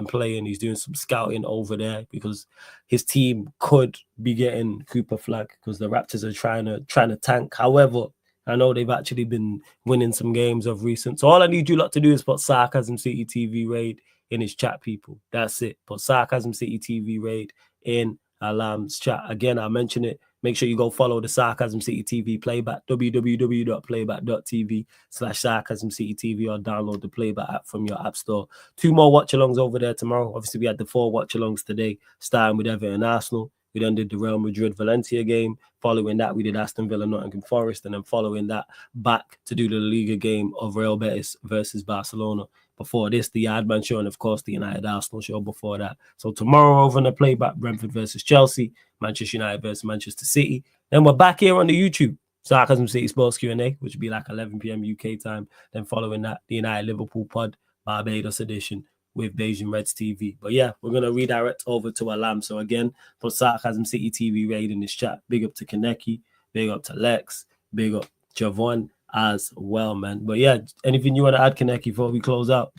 playing. He's doing some scouting over there because his team could be getting Cooper Flag because the Raptors are trying to tank. However, I know they've actually been winning some games of recent. So all I need you lot to do is put Sarcasm City TV raid in his chat, people. That's it. Put Sarcasm City TV raid in Alam's chat. Again, I'll mention it. Make sure you go follow the Sarcasm City TV playback, www.playback.tv/Sarcasm City TV, or download the playback app from your app store. 2 more watch-alongs over there tomorrow. Obviously, we had the 4 watch-alongs today, starting with Everton and Arsenal. We then did the Real Madrid-Valencia game. Following that, we did Aston Villa, Nottingham Forest. And then following that, back to do the La Liga game of Real Betis versus Barcelona. Before this, the Yardman show, and of course, the United Arsenal show before that. So tomorrow over on the playback, Brentford versus Chelsea, Manchester United versus Manchester City. Then we're back here on the YouTube, Sarcasm City Sports Q&A, which would be like 11 p.m. UK time. Then following that, the United Liverpool pod, Barbados edition, with Beijing Reds TV. But yeah, we're going to redirect over to Alam. So again, for Sarcasm City TV raid in this chat, big up to Kaneki, big up to Lex, big up Javon as well, man. But yeah, anything you want to add, Kaneki, before we close out?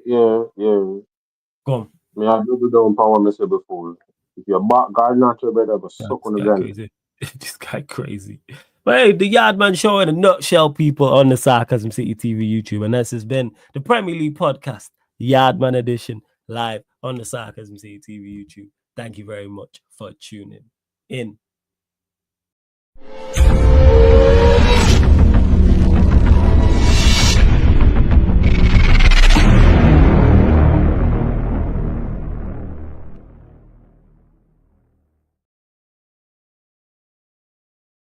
Yeah. Go on. Me, I do don't power myself before. If you're back, God not your better, but suck on the ground. This guy crazy. But hey, the Yardman show in a nutshell, people, on the Sarcasm City TV YouTube. And this has been the Premier League podcast, Yardman edition, live on the Sarcasm City TV YouTube. Thank you very much for tuning in.